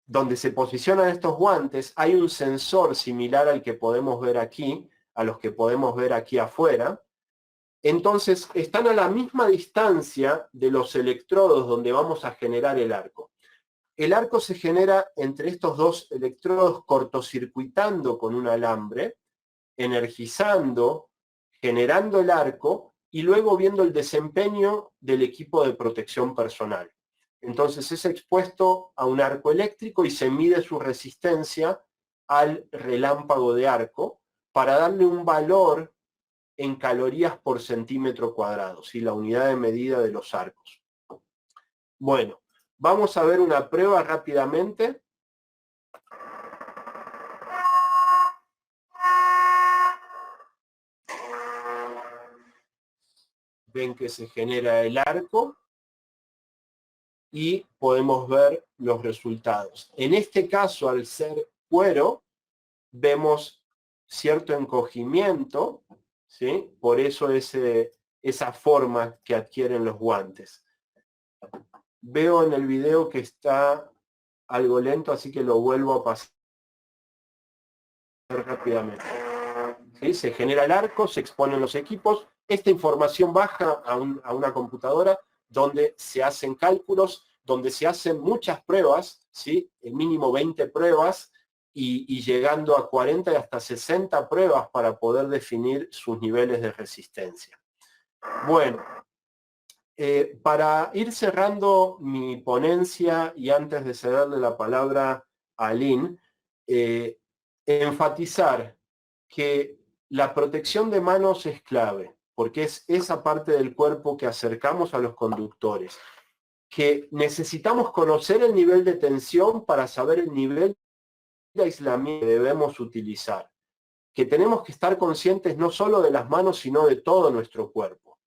donde se posicionan estos guantes, hay un sensor similar al que podemos ver aquí, a los que podemos ver aquí afuera. Entonces, están a la misma distancia de los electrodos donde vamos a generar el arco. El arco se genera entre estos dos electrodos cortocircuitando con un alambre, energizando, generando el arco y luego viendo el desempeño del equipo de protección personal. Entonces es expuesto a un arco eléctrico y se mide su resistencia al relámpago de arco para darle un valor en calorías por centímetro cuadrado, ¿sí? La unidad de medida de los arcos. Bueno, vamos a ver una prueba rápidamente. Ven que se genera el arco y podemos ver los resultados. En este caso, al ser cuero, vemos cierto encogimiento, ¿sí? Por eso esa forma que adquieren los guantes. Veo en el video que está algo lento, así que lo vuelvo a pasar rápidamente. ¿Sí? Se genera el arco, se exponen los equipos, esta información baja a una computadora donde se hacen cálculos, donde se hacen muchas pruebas, ¿sí? El mínimo 20 pruebas, y llegando a 40 y hasta 60 pruebas para poder definir sus niveles de resistencia. Bueno, para ir cerrando mi ponencia y antes de cederle la palabra a Aline, enfatizar que la protección de manos es clave, porque es esa parte del cuerpo que acercamos a los conductores, que necesitamos conocer el nivel de tensión para saber el nivel de aislamiento que debemos utilizar, que tenemos que estar conscientes no solo de las manos, sino de todo nuestro cuerpo,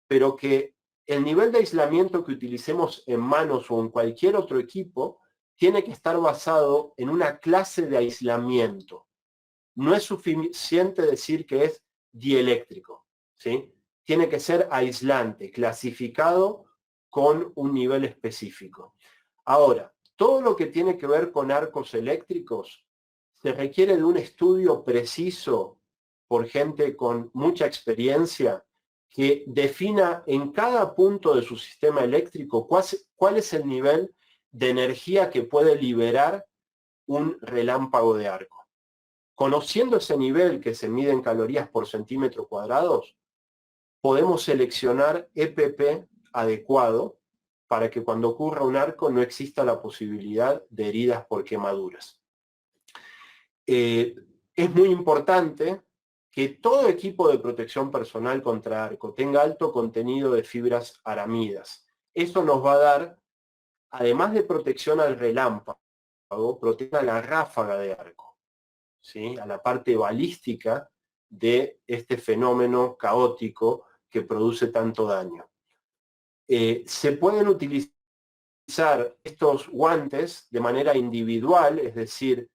pero que el nivel de aislamiento que utilicemos en manos o en cualquier otro equipo tiene que estar basado en una clase de aislamiento. No es suficiente decir que es dieléctrico, ¿sí? Tiene que ser aislante, clasificado con un nivel específico. Ahora, todo lo que tiene que ver con arcos eléctricos se requiere de un estudio preciso por gente con mucha experiencia que defina en cada punto de su sistema eléctrico cuál es el nivel de energía que puede liberar un relámpago de arco. Conociendo ese nivel que se mide en calorías por centímetro cuadrados, podemos seleccionar EPP adecuado para que cuando ocurra un arco no exista la posibilidad de heridas por quemaduras. es muy importante que todo equipo de protección personal contra arco tenga alto contenido de fibras aramidas. Eso nos va a dar, además de protección al relámpago, protege a la ráfaga de arco, ¿sí? A la parte balística de este fenómeno caótico que produce tanto daño. Se pueden utilizar estos guantes de manera individual, es decir,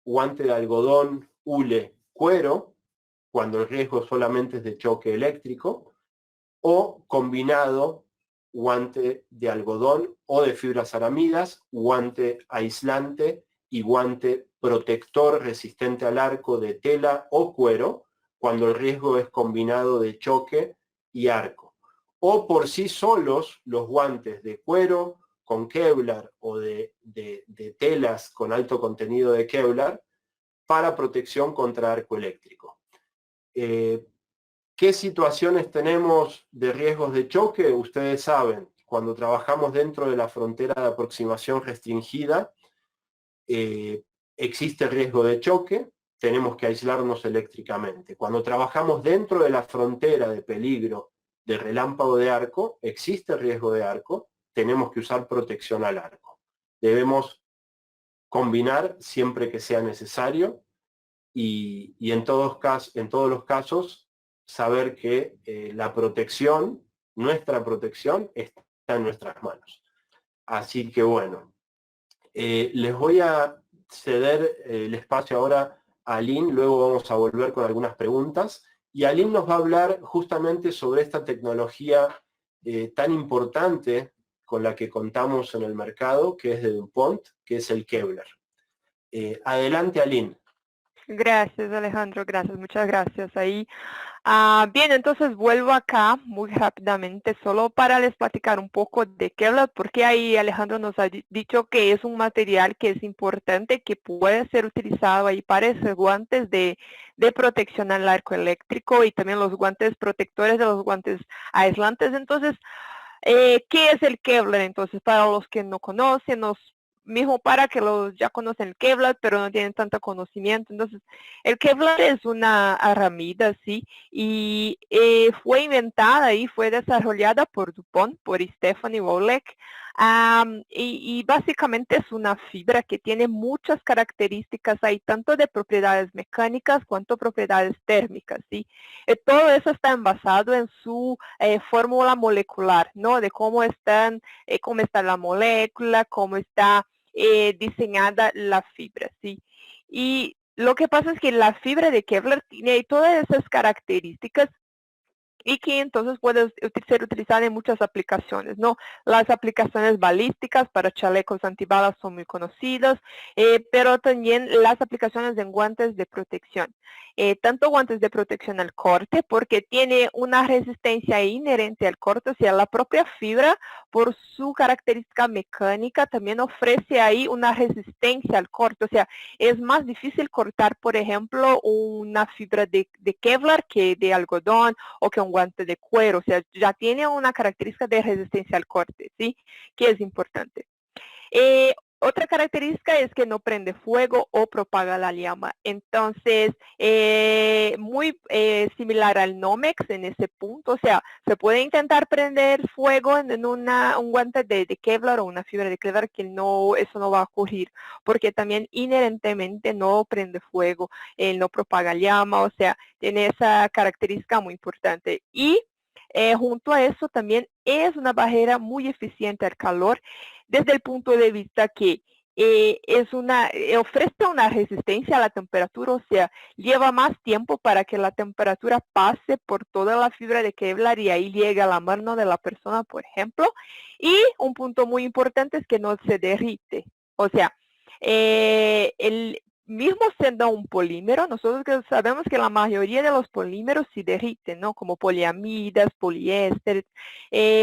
guante de algodón, hule, cuero, cuando el riesgo solamente es de choque eléctrico, o combinado guante de algodón o de fibras aramidas, guante aislante y guante protector resistente al arco de tela o cuero, cuando el riesgo es combinado de choque y arco. O por sí solos los guantes de cuero con Kevlar o de telas con alto contenido de Kevlar para protección contra arco eléctrico. ¿Qué situaciones tenemos de riesgos de choque? Ustedes saben, cuando trabajamos dentro de la frontera de aproximación restringida, existe riesgo de choque, tenemos que aislarnos eléctricamente. Cuando trabajamos dentro de la frontera de peligro de relámpago de arco, existe riesgo de arco, tenemos que usar protección al arco. Debemos combinar siempre que sea necesario y en todos los casos saber que la protección, nuestra protección, está en nuestras manos. Así que bueno, les voy a ceder el espacio ahora a Aline, luego vamos a volver con algunas preguntas, y Aline nos va a hablar justamente sobre esta tecnología tan importante con la que contamos en el mercado, que es de DuPont, que es el Kevlar. Adelante, Aline. Gracias, Alejandro, gracias, muchas gracias. Ahí, bien, entonces vuelvo acá muy rápidamente, solo para les platicar un poco de Kevlar, porque ahí Alejandro nos ha dicho que es un material que es importante, que puede ser utilizado ahí para esos guantes de protección al arco eléctrico y también los guantes protectores de los guantes aislantes. Entonces, ¿qué es el Kevlar? Entonces, para los que no conocen, mismo para que los ya conocen el Kevlar, pero no tienen tanto conocimiento. Entonces, el Kevlar es una herramienta, sí, y fue inventada y fue desarrollada por DuPont, por Stephanie Wolek, y básicamente es una fibra que tiene muchas características ahí, tanto de propiedades mecánicas cuanto propiedades térmicas, sí. Todo eso está envasado en su fórmula molecular, ¿no? De cómo está la molécula, cómo está diseñada la fibra, ¿sí? Y lo que pasa es que la fibra de Kevlar tiene todas esas características y que entonces puede ser utilizada en muchas aplicaciones, ¿no? Las aplicaciones balísticas para chalecos antibalas son muy conocidas, pero también las aplicaciones en guantes de protección. Tanto guantes de protección al corte, porque tiene una resistencia inherente al corte, o sea, la propia fibra, por su característica mecánica, también ofrece ahí una resistencia al corte, o sea, es más difícil cortar, por ejemplo, una fibra de Kevlar que de algodón o que un guante de cuero, o sea, ya tiene una característica de resistencia al corte, ¿sí? Que es importante. Otra característica es que no prende fuego o propaga la llama. Entonces, muy similar al Nomex en ese punto. O sea, se puede intentar prender fuego en un guante de Kevlar o una fibra de Kevlar, que no, eso no va a ocurrir, porque también inherentemente no prende fuego, no propaga llama, o sea, tiene esa característica muy importante. Y junto a eso también es una barrera muy eficiente al calor, desde el punto de vista que ofrece una resistencia a la temperatura, o sea, lleva más tiempo para que la temperatura pase por toda la fibra de Kevlar y ahí llega a la mano de la persona, por ejemplo. Y un punto muy importante es que no se derrite. O sea, el mismo siendo un polímero, nosotros sabemos que la mayoría de los polímeros se derriten, ¿no? Como poliamidas, poliéster,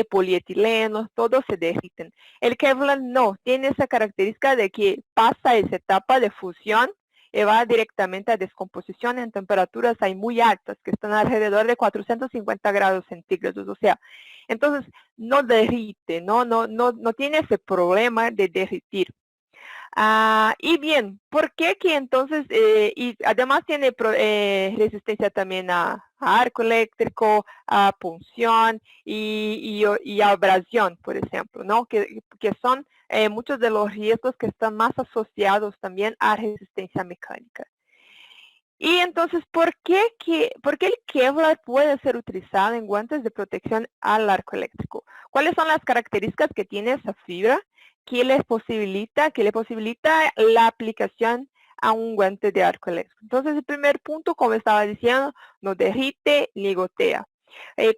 polietilenos, todos se derriten. El Kevlar no, tiene esa característica de que pasa esa etapa de fusión y va directamente a descomposición en temperaturas ahí muy altas, que están alrededor de 450 grados centígrados. O sea, entonces no derrite, no tiene ese problema de derretir. Y bien, ¿por qué que entonces, y además tiene resistencia también a arco eléctrico, a punción y a abrasión, por ejemplo, ¿no? Que son muchos de los riesgos que están más asociados también a resistencia mecánica. Y entonces, ¿por qué el Kevlar puede ser utilizado en guantes de protección al arco eléctrico? ¿Cuáles son las características que tiene esa fibra que le posibilita la aplicación a un guante de arco eléctrico? Entonces, el primer punto, como estaba diciendo, no derrite ni gotea.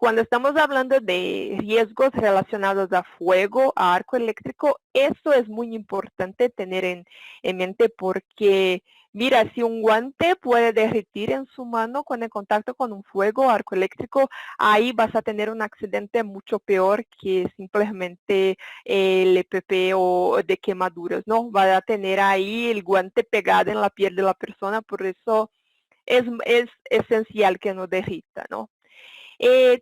Cuando estamos hablando de riesgos relacionados a fuego, a arco eléctrico, eso es muy importante tener en mente porque, mira, si un guante puede derretir en su mano con el contacto con un fuego, arco eléctrico, ahí vas a tener un accidente mucho peor que simplemente el EPP o de quemaduras, ¿no? Va a tener ahí el guante pegado en la piel de la persona, por eso es esencial que no derrita, ¿no?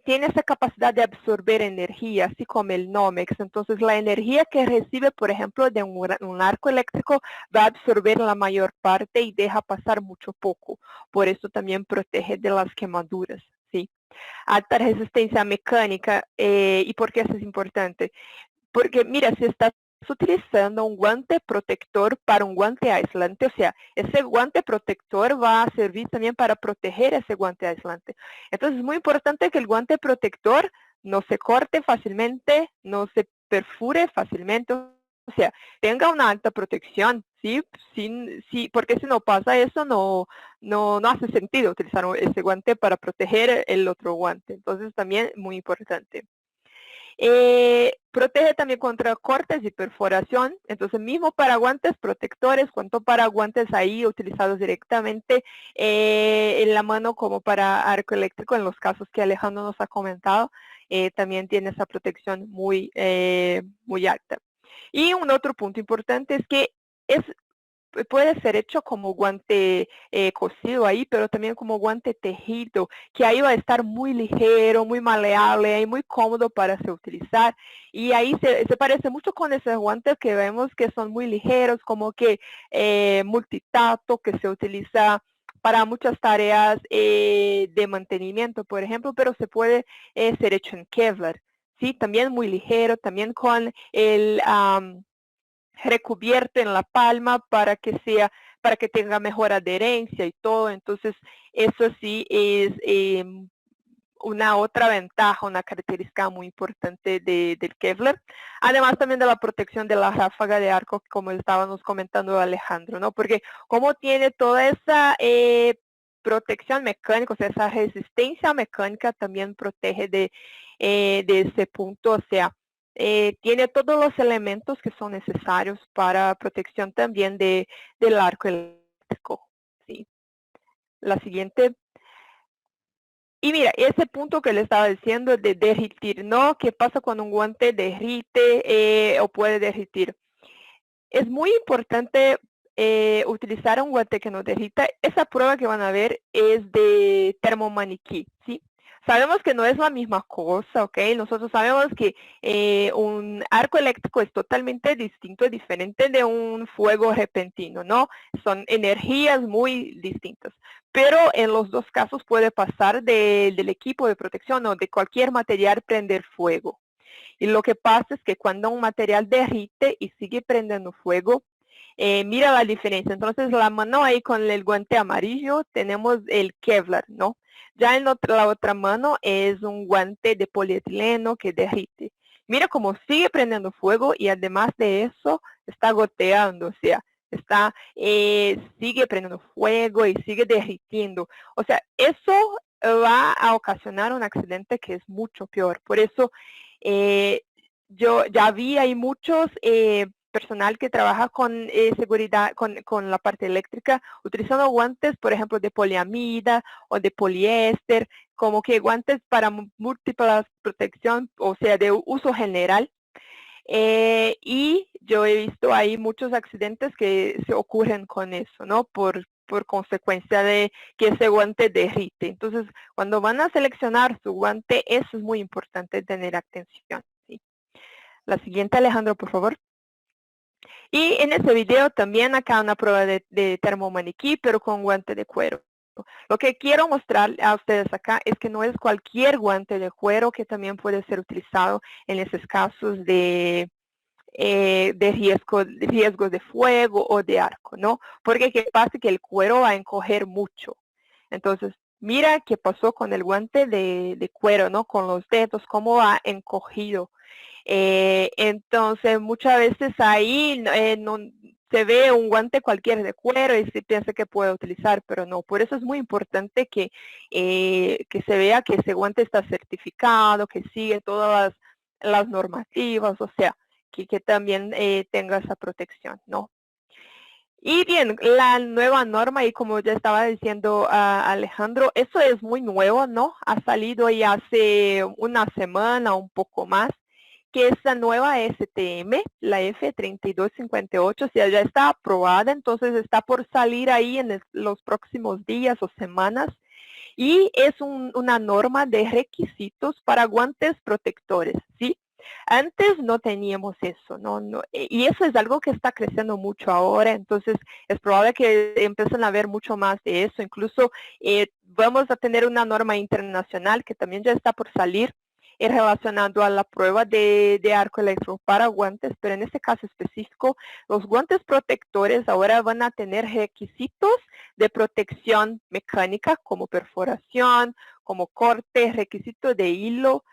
Tiene esa capacidad de absorber energía, así como el Nomex. Entonces, la energía que recibe, por ejemplo, de un arco eléctrico, va a absorber la mayor parte y deja pasar mucho poco. Por eso también protege de las quemaduras, ¿sí? Alta resistencia mecánica. ¿Y por qué eso es importante? Porque, mira, si estás utilizando un guante protector para un guante aislante, o sea, ese guante protector va a servir también para proteger ese guante aislante. Entonces, es muy importante que el guante protector no se corte fácilmente, no se perfure fácilmente, o sea, tenga una alta protección, ¿sí? Porque si no pasa eso, no hace sentido utilizar ese guante para proteger el otro guante. Entonces, también muy importante. Protege también contra cortes y perforación. Entonces, mismo para guantes protectores, cuanto para guantes ahí utilizados directamente en la mano como para arco eléctrico, en los casos que Alejandro nos ha comentado, también tiene esa protección muy alta. Y un otro punto importante es que puede ser hecho como guante cosido ahí, pero también como guante tejido, que ahí va a estar muy ligero, muy maleable y muy cómodo para se utilizar. Y ahí se parece mucho con esos guantes que vemos que son muy ligeros, como que multitato, que se utiliza para muchas tareas de mantenimiento, por ejemplo, pero se puede ser hecho en Kevlar. Sí, también muy ligero, también con el recubierto en la palma para que tenga mejor adherencia y todo. Entonces, eso sí es una otra ventaja, una característica muy importante del Kevlar. Además también de la protección de la ráfaga de arco, como estábamos comentando Alejandro, ¿no? Porque como tiene toda esa protección mecánica, o sea, esa resistencia mecánica también protege de ese punto, o sea, tiene todos los elementos que son necesarios para protección también del arco eléctrico. ¿Sí? La siguiente. Y mira, ese punto que le estaba diciendo de derritir, ¿no? ¿Qué pasa cuando un guante derrite o puede derritir? Es muy importante utilizar un guante que no derrita. Esa prueba que van a ver es de termomaniquí, ¿sí? Sabemos que no es la misma cosa, ¿ok? Nosotros sabemos que un arco eléctrico es totalmente distinto, diferente de un fuego repentino, ¿no? Son energías muy distintas. Pero en los dos casos puede pasar del equipo de protección o de cualquier material prender fuego. Y lo que pasa es que cuando un material derrite y sigue prendiendo fuego, mira la diferencia. Entonces, la mano ahí con el guante amarillo tenemos el Kevlar, ¿no? Ya en la otra mano es un guante de polietileno que derrite. Mira cómo sigue prendiendo fuego y además de eso está goteando, o sea, sigue prendiendo fuego y sigue derritiendo. O sea, eso va a ocasionar un accidente que es mucho peor. Por eso, yo ya vi, hay muchos personal que trabaja con seguridad, con la parte eléctrica, utilizando guantes, por ejemplo, de poliamida o de poliéster, como que guantes para múltiples protección, o sea, de uso general. Y yo he visto ahí muchos accidentes que se ocurren con eso, ¿no? Por consecuencia de que ese guante derrite. Entonces, cuando van a seleccionar su guante, eso es muy importante tener atención. ¿Sí? La siguiente, Alejandro, por favor. Y en ese video también acá una prueba de termomaniquí, pero con guante de cuero. Lo que quiero mostrar a ustedes acá es que no es cualquier guante de cuero que también puede ser utilizado en esos casos de riesgo de fuego o de arco, ¿no? Porque qué pasa que el cuero va a encoger mucho. Entonces, mira qué pasó con el guante de cuero, ¿no? Con los dedos, cómo ha encogido. Entonces, muchas veces ahí no se ve un guante cualquiera de cuero y se piensa que puede utilizar, pero no. Por eso es muy importante que se vea que ese guante está certificado, que sigue todas las normativas, o sea, que también tenga esa protección, ¿no? Y bien, la nueva norma, y como ya estaba diciendo Alejandro, eso es muy nuevo, ¿no? Ha salido ya hace una semana, un poco más, que es la nueva STM, la F3258, o sea, ya está aprobada, entonces está por salir ahí en los próximos días o semanas. Y es una norma de requisitos para guantes protectores, ¿sí? Antes no teníamos eso, y eso es algo que está creciendo mucho ahora, entonces es probable que empiecen a haber mucho más de eso. Incluso vamos a tener una norma internacional que también ya está por salir relacionado a la prueba de arco eléctrico para guantes, pero en este caso específico, los guantes protectores ahora van a tener requisitos de protección mecánica como perforación, como corte, requisito de hilo,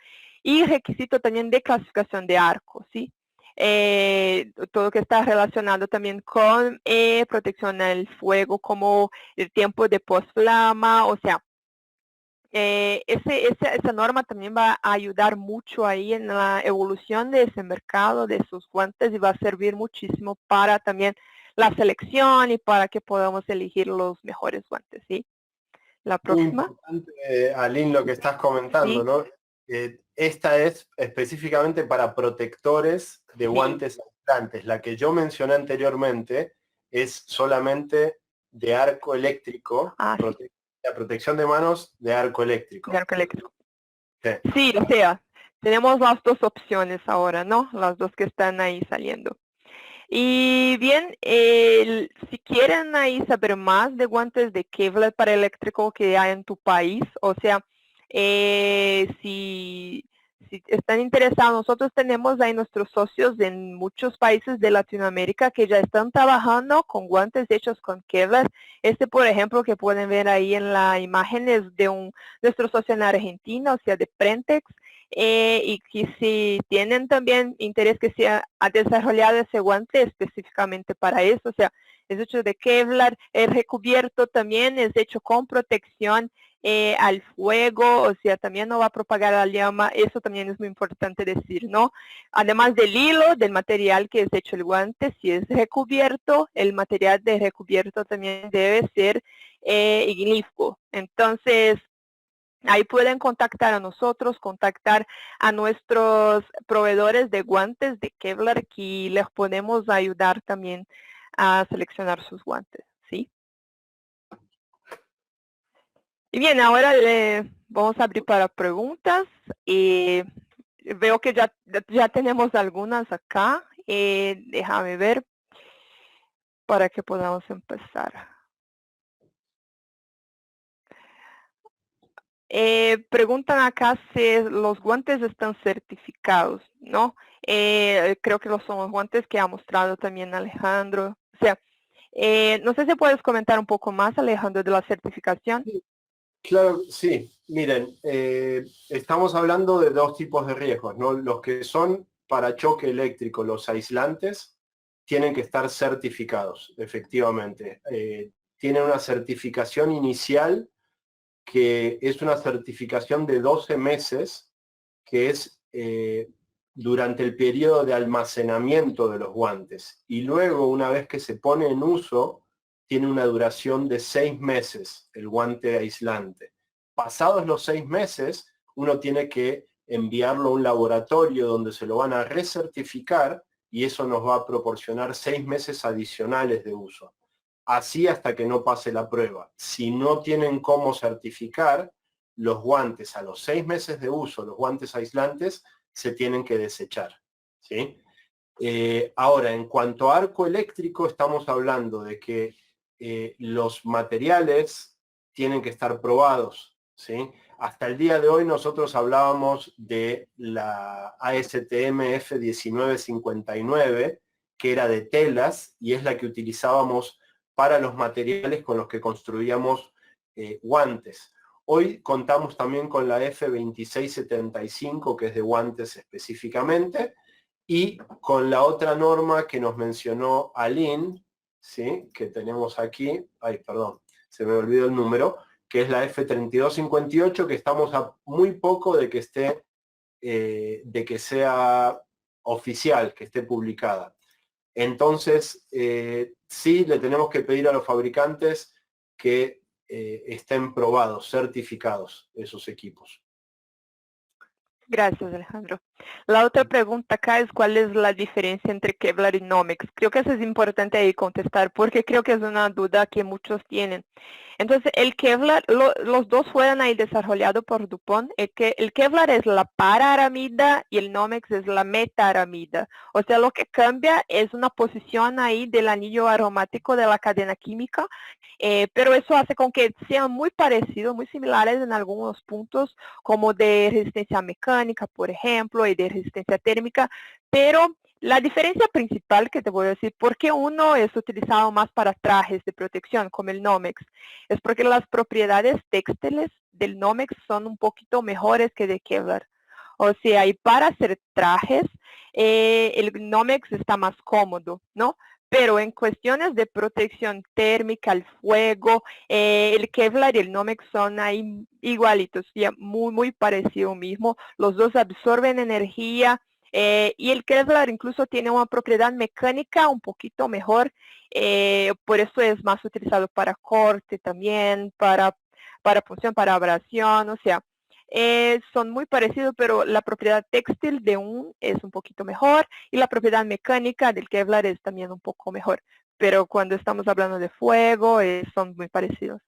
y requisito también de clasificación de arco, ¿sí? Todo que está relacionado también con protección al fuego, como el tiempo de post-flama, o sea, esa norma también va a ayudar mucho ahí en la evolución de ese mercado, de esos guantes, y va a servir muchísimo para también la selección y para que podamos elegir los mejores guantes, ¿sí? La Muy próxima. importante, Aline, lo que estás comentando, Sí, ¿no? Esta es específicamente para protectores de sí, guantes aislantes. La que yo mencioné anteriormente es solamente de arco eléctrico, sí, la protección de manos de arco de eléctrico. arco eléctrico. Sí. Sí, o sea, tenemos las dos opciones ahora, ¿no? Las dos que están ahí saliendo. Y bien, si quieren ahí saber más de guantes de Kevlar para eléctrico que hay en tu país, o sea, si están interesados, nosotros tenemos ahí nuestros socios en muchos países de Latinoamérica que ya están trabajando con guantes hechos con Kevlar. Por ejemplo, que pueden ver ahí en la imagen es de nuestro socio en Argentina, o sea, de Prentex. Y que si tienen también interés que sea a desarrollar ese guante específicamente para eso, o sea, es hecho de Kevlar, el recubierto también es hecho con protección al fuego, o sea, también no va a propagar la llama, eso también es muy importante decir, ¿no? Además del hilo, del material que es hecho el guante, si es recubierto, el material de recubierto también debe ser ignífugo. Entonces, ahí pueden contactar a nosotros, contactar a nuestros proveedores de guantes de Kevlar que les podemos ayudar también a seleccionar sus guantes, ¿sí? Y bien, ahora vamos a abrir para preguntas. Veo que ya tenemos algunas acá. Déjame ver para que podamos empezar. Preguntan acá si los guantes están certificados, ¿no? Creo que son los guantes que ha mostrado también Alejandro. O sea, no sé si puedes comentar un poco más, Alejandro, de la certificación. Claro, sí. Miren, estamos hablando de dos tipos de riesgos, ¿no? Los que son para choque eléctrico, los aislantes, tienen que estar certificados, efectivamente. Tienen una certificación inicial que es una certificación de 12 meses, que es durante el periodo de almacenamiento de los guantes. Y luego, una vez que se pone en uso, tiene una duración de 6 meses el guante aislante. Pasados los 6 meses, uno tiene que enviarlo a un laboratorio donde se lo van a recertificar y eso nos va a proporcionar 6 meses adicionales de uso. Así hasta que no pase la prueba. Si no tienen cómo certificar, los guantes a los 6 meses de uso, los guantes aislantes, se tienen que desechar, ¿sí? Ahora, en cuanto a arco eléctrico, estamos hablando de que los materiales tienen que estar probados, ¿sí? Hasta el día de hoy nosotros hablábamos de la ASTM F1959, que era de telas y es la que utilizábamos para los materiales con los que construíamos guantes. Hoy contamos también con la F2675, que es de guantes específicamente, y con la otra norma que nos mencionó Aline, ¿sí? Que tenemos aquí, ay, perdón, se me olvidó el número, que es la F3258, que estamos a muy poco de que esté, de que sea oficial, que esté publicada. Entonces, sí le tenemos que pedir a los fabricantes que estén probados, certificados esos equipos. Gracias, Alejandro. La otra pregunta acá es cuál es la diferencia entre Kevlar y Nomex. Creo que eso es importante ahí contestar porque creo que es una duda que muchos tienen. Entonces, el Kevlar, los dos fueron ahí desarrollados por DuPont. El Kevlar es la paraaramida y el Nomex es la metaaramida. O sea, lo que cambia es una posición ahí del anillo aromático de la cadena química, pero eso hace con que sean muy parecidos, muy similares en algunos puntos, como de resistencia mecánica, por ejemplo, y de resistencia térmica, pero la diferencia principal que te voy a decir, ¿por qué uno es utilizado más para trajes de protección, como el Nomex? Es porque las propiedades textiles del Nomex son un poquito mejores que de Kevlar. O sea, y para hacer trajes, el Nomex está más cómodo, ¿no? Pero en cuestiones de protección térmica al fuego, el Kevlar y el Nomex son ahí igualitos, ya muy, muy parecido mismo. Los dos absorben energía y el Kevlar incluso tiene una propiedad mecánica un poquito mejor, por eso es más utilizado para corte también, para punción, para abrasión, o sea, son muy parecidos, pero la propiedad textil de un es un poquito mejor y la propiedad mecánica del Kevlar es también un poco mejor. Pero cuando estamos hablando de fuego, son muy parecidos.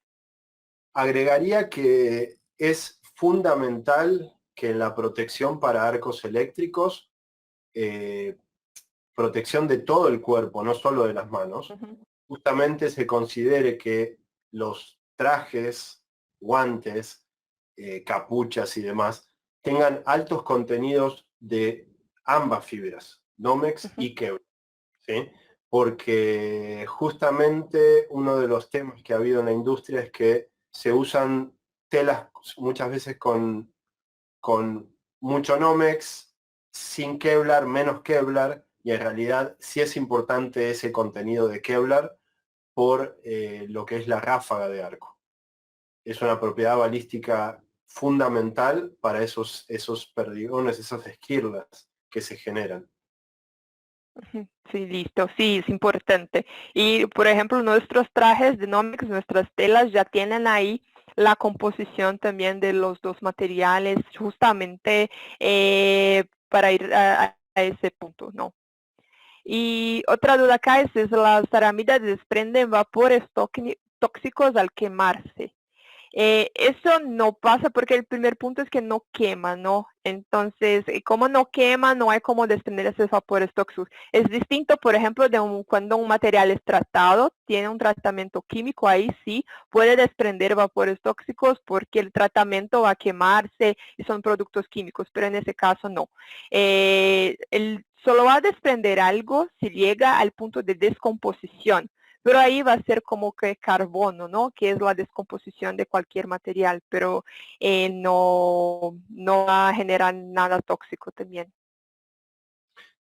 Agregaría que es fundamental que en la protección para arcos eléctricos, protección de todo el cuerpo, no solo de las manos, justamente se considere que los trajes, guantes, capuchas y demás, tengan altos contenidos de ambas fibras, Nomex y Kevlar, ¿sí? Porque justamente uno de los temas que ha habido en la industria es que se usan telas muchas veces con mucho Nomex, sin Kevlar, menos Kevlar, y en realidad sí es importante ese contenido de Kevlar por lo que es la ráfaga de arco. Es una propiedad balística fundamental para esos perdigones, esas esquirlas que se generan. Sí, listo, sí, es importante. Y, por ejemplo, nuestros trajes de Nomex, nuestras telas ya tienen ahí la composición también de los dos materiales, justamente para ir a ese punto, ¿no? Y otra duda acá es las aramidas desprenden vapores tóxicos al quemarse. Eso no pasa porque el primer punto es que no quema, ¿no? Entonces, como no quema, no hay como desprender esos vapores tóxicos. Es distinto, por ejemplo, de cuando un material es tratado, tiene un tratamiento químico, ahí sí puede desprender vapores tóxicos porque el tratamiento va a quemarse y son productos químicos, pero en ese caso no. Solo va a desprender algo si llega al punto de descomposición. Pero ahí va a ser como que carbono, ¿no? Que es la descomposición de cualquier material, pero no va a generar nada tóxico también.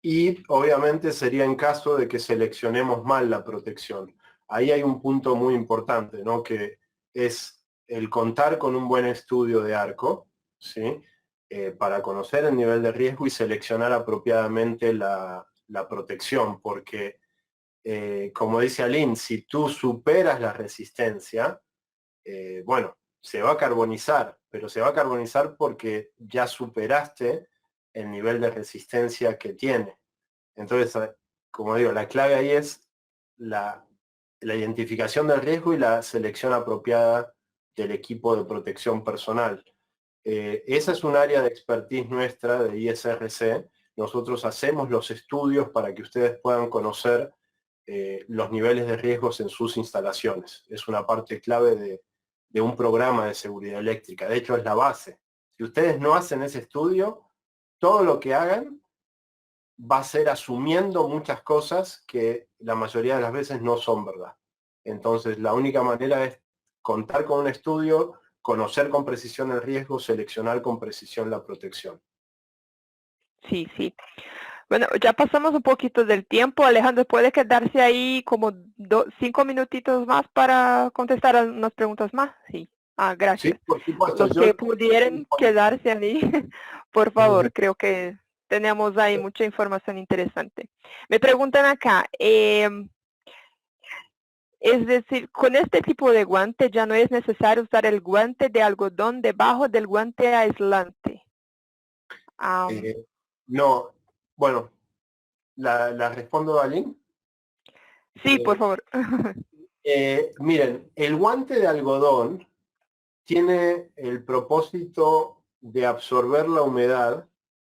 Y obviamente sería en caso de que seleccionemos mal la protección. Ahí hay un punto muy importante, ¿no? Que es el contar con un buen estudio de arco, ¿sí? Para conocer el nivel de riesgo y seleccionar apropiadamente la protección, porque como dice Aline, si tú superas la resistencia, bueno, se va a carbonizar, pero se va a carbonizar porque ya superaste el nivel de resistencia que tiene. Entonces, como digo, la clave ahí es la identificación del riesgo y la selección apropiada del equipo de protección personal. Esa es un área de expertise nuestra de ISRC nosotros hacemos los estudios para que ustedes puedan conocer los niveles de riesgos en sus instalaciones. Es una parte clave de un programa de seguridad eléctrica. De hecho, es la base. Si ustedes no hacen ese estudio, todo lo que hagan va a ser asumiendo muchas cosas que la mayoría de las veces no son verdad. Entonces, la única manera es contar con un estudio, conocer con precisión el riesgo, seleccionar con precisión la protección. Sí, sí. Bueno, ya pasamos un poquito del tiempo. Alejandro, ¿puede quedarse ahí como 5 minutitos más para contestar unas preguntas más? Sí. Ah, Sí, gracias. por supuesto. Los que pudieran quedarse ahí, por favor, creo que tenemos ahí mucha información interesante. Me preguntan acá, es decir, con este tipo de guante ya no es necesario usar el guante de algodón debajo del guante aislante. No, bueno, la respondo a Lynn. Sí, por favor. Miren, el guante de algodón tiene el propósito de absorber la humedad,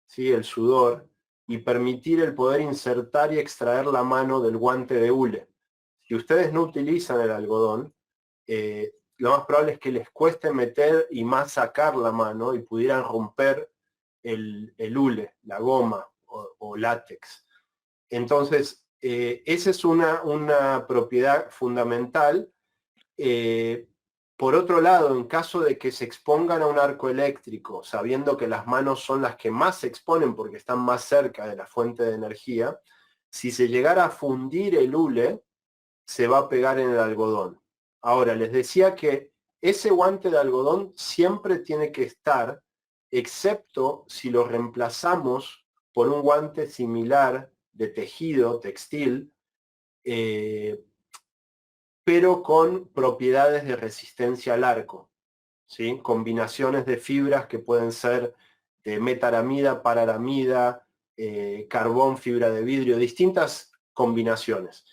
¿sí? El sudor, y permitir el poder insertar y extraer la mano del guante de hule. Si ustedes no utilizan el algodón, lo más probable es que les cueste meter y más sacar la mano y pudieran romper el hule, la goma o látex. Entonces, esa es una propiedad fundamental. Por otro lado, en caso de que se expongan a un arco eléctrico, sabiendo que las manos son las que más se exponen porque están más cerca de la fuente de energía, si se llegara a fundir el hule, se va a pegar en el algodón. Ahora, les decía que ese guante de algodón siempre tiene que estar, excepto si lo reemplazamos por un guante similar de tejido, textil, pero con propiedades de resistencia al arco, ¿sí? Combinaciones de fibras que pueden ser de metaramida, pararamida, carbón, fibra de vidrio, distintas combinaciones.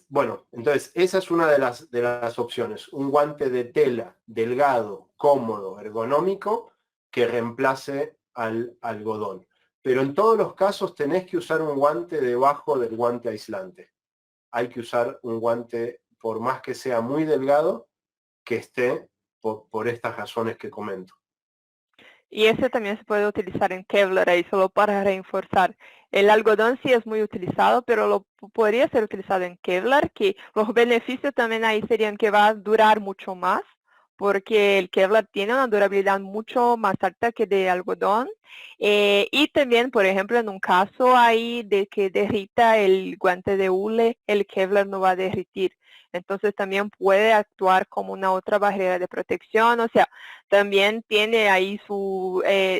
Bueno, entonces esa es una de las opciones, un guante de tela delgado, cómodo, ergonómico, que reemplace al algodón. Pero en todos los casos tenés que usar un guante debajo del guante aislante. Hay que usar un guante, por más que sea muy delgado, que esté por estas razones que comento. Y ese también se puede utilizar en Kevlar ahí solo para reforzar. El algodón sí es muy utilizado, pero lo podría ser utilizado en Kevlar, que los beneficios también ahí serían que va a durar mucho más, porque el Kevlar tiene una durabilidad mucho más alta que de algodón. Y también, por ejemplo, en un caso ahí de que derrita el guante de hule, el Kevlar no va a derritir. Entonces también puede actuar como una otra barrera de protección, o sea, también tiene ahí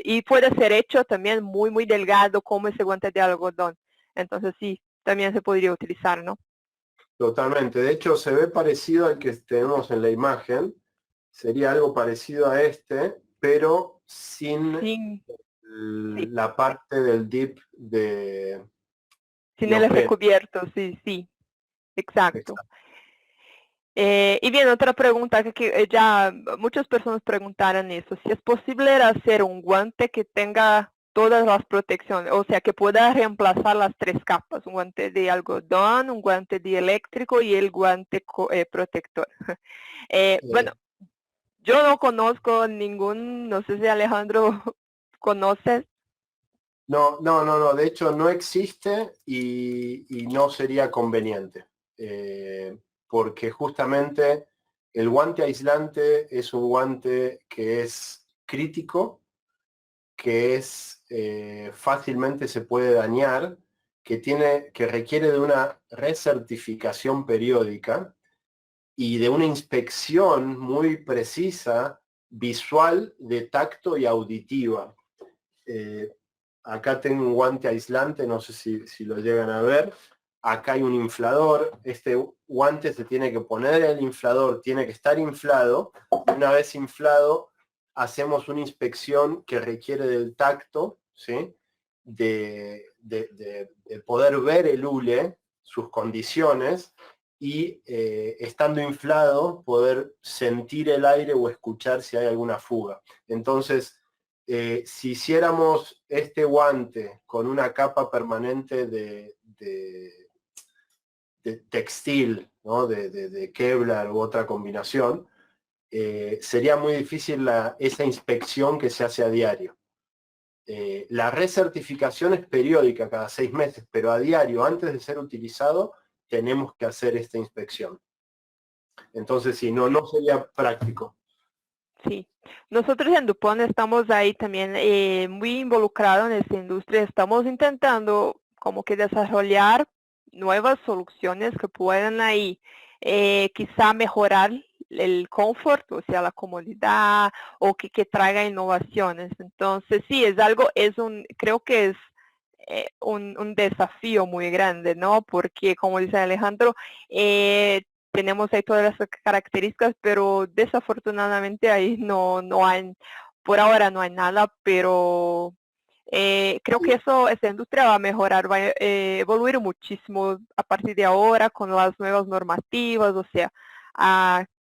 y puede ser hecho también muy, muy delgado como ese guante de algodón. Entonces sí, también se podría utilizar, ¿no? Totalmente. De hecho, se ve parecido al que tenemos en la imagen. Sería algo parecido a este, pero sin Sin, sí, la parte del dip de sin el neopreno. recubierto, sí, sí, exacto. Exacto. Y bien, otra pregunta que ya muchas personas preguntaron eso, si es posible hacer un guante que tenga todas las protecciones, o sea, que pueda reemplazar las 3 capas, un guante de algodón, un guante de eléctrico y el guante protector. Bueno, yo no conozco ningún, no sé si Alejandro conoces. No. De hecho, no existe y no sería conveniente. Porque justamente el guante aislante es un guante que es crítico, que es fácilmente se puede dañar, que requiere de una recertificación periódica y de una inspección muy precisa, visual, de tacto y auditiva. Acá tengo un guante aislante, no sé si lo llegan a ver. Acá hay un inflador. Este guante se tiene que poner en el inflador, tiene que estar inflado. Una vez inflado, hacemos una inspección que requiere del tacto, ¿sí? De poder ver el hule, sus condiciones, y estando inflado, poder sentir el aire o escuchar si hay alguna fuga. Entonces, si hiciéramos este guante con una capa permanente de textil, ¿no? de Kevlar u otra combinación, sería muy difícil esa inspección que se hace a diario. La recertificación es periódica, cada 6 meses, pero a diario, antes de ser utilizado, tenemos que hacer esta inspección. Entonces, si no, no sería práctico. Sí, nosotros en DuPont estamos ahí también muy involucrados en esta industria. Estamos intentando como que desarrollar nuevas soluciones que puedan ahí quizá mejorar el confort, o sea, la comodidad, o que traiga innovaciones. Entonces, sí, es algo, creo que es un desafío muy grande, ¿no? Porque, como dice Alejandro, tenemos ahí todas las características, pero desafortunadamente ahí no hay, por ahora no hay nada, pero creo que esa industria va a mejorar, va a evoluir muchísimo a partir de ahora con las nuevas normativas, o sea,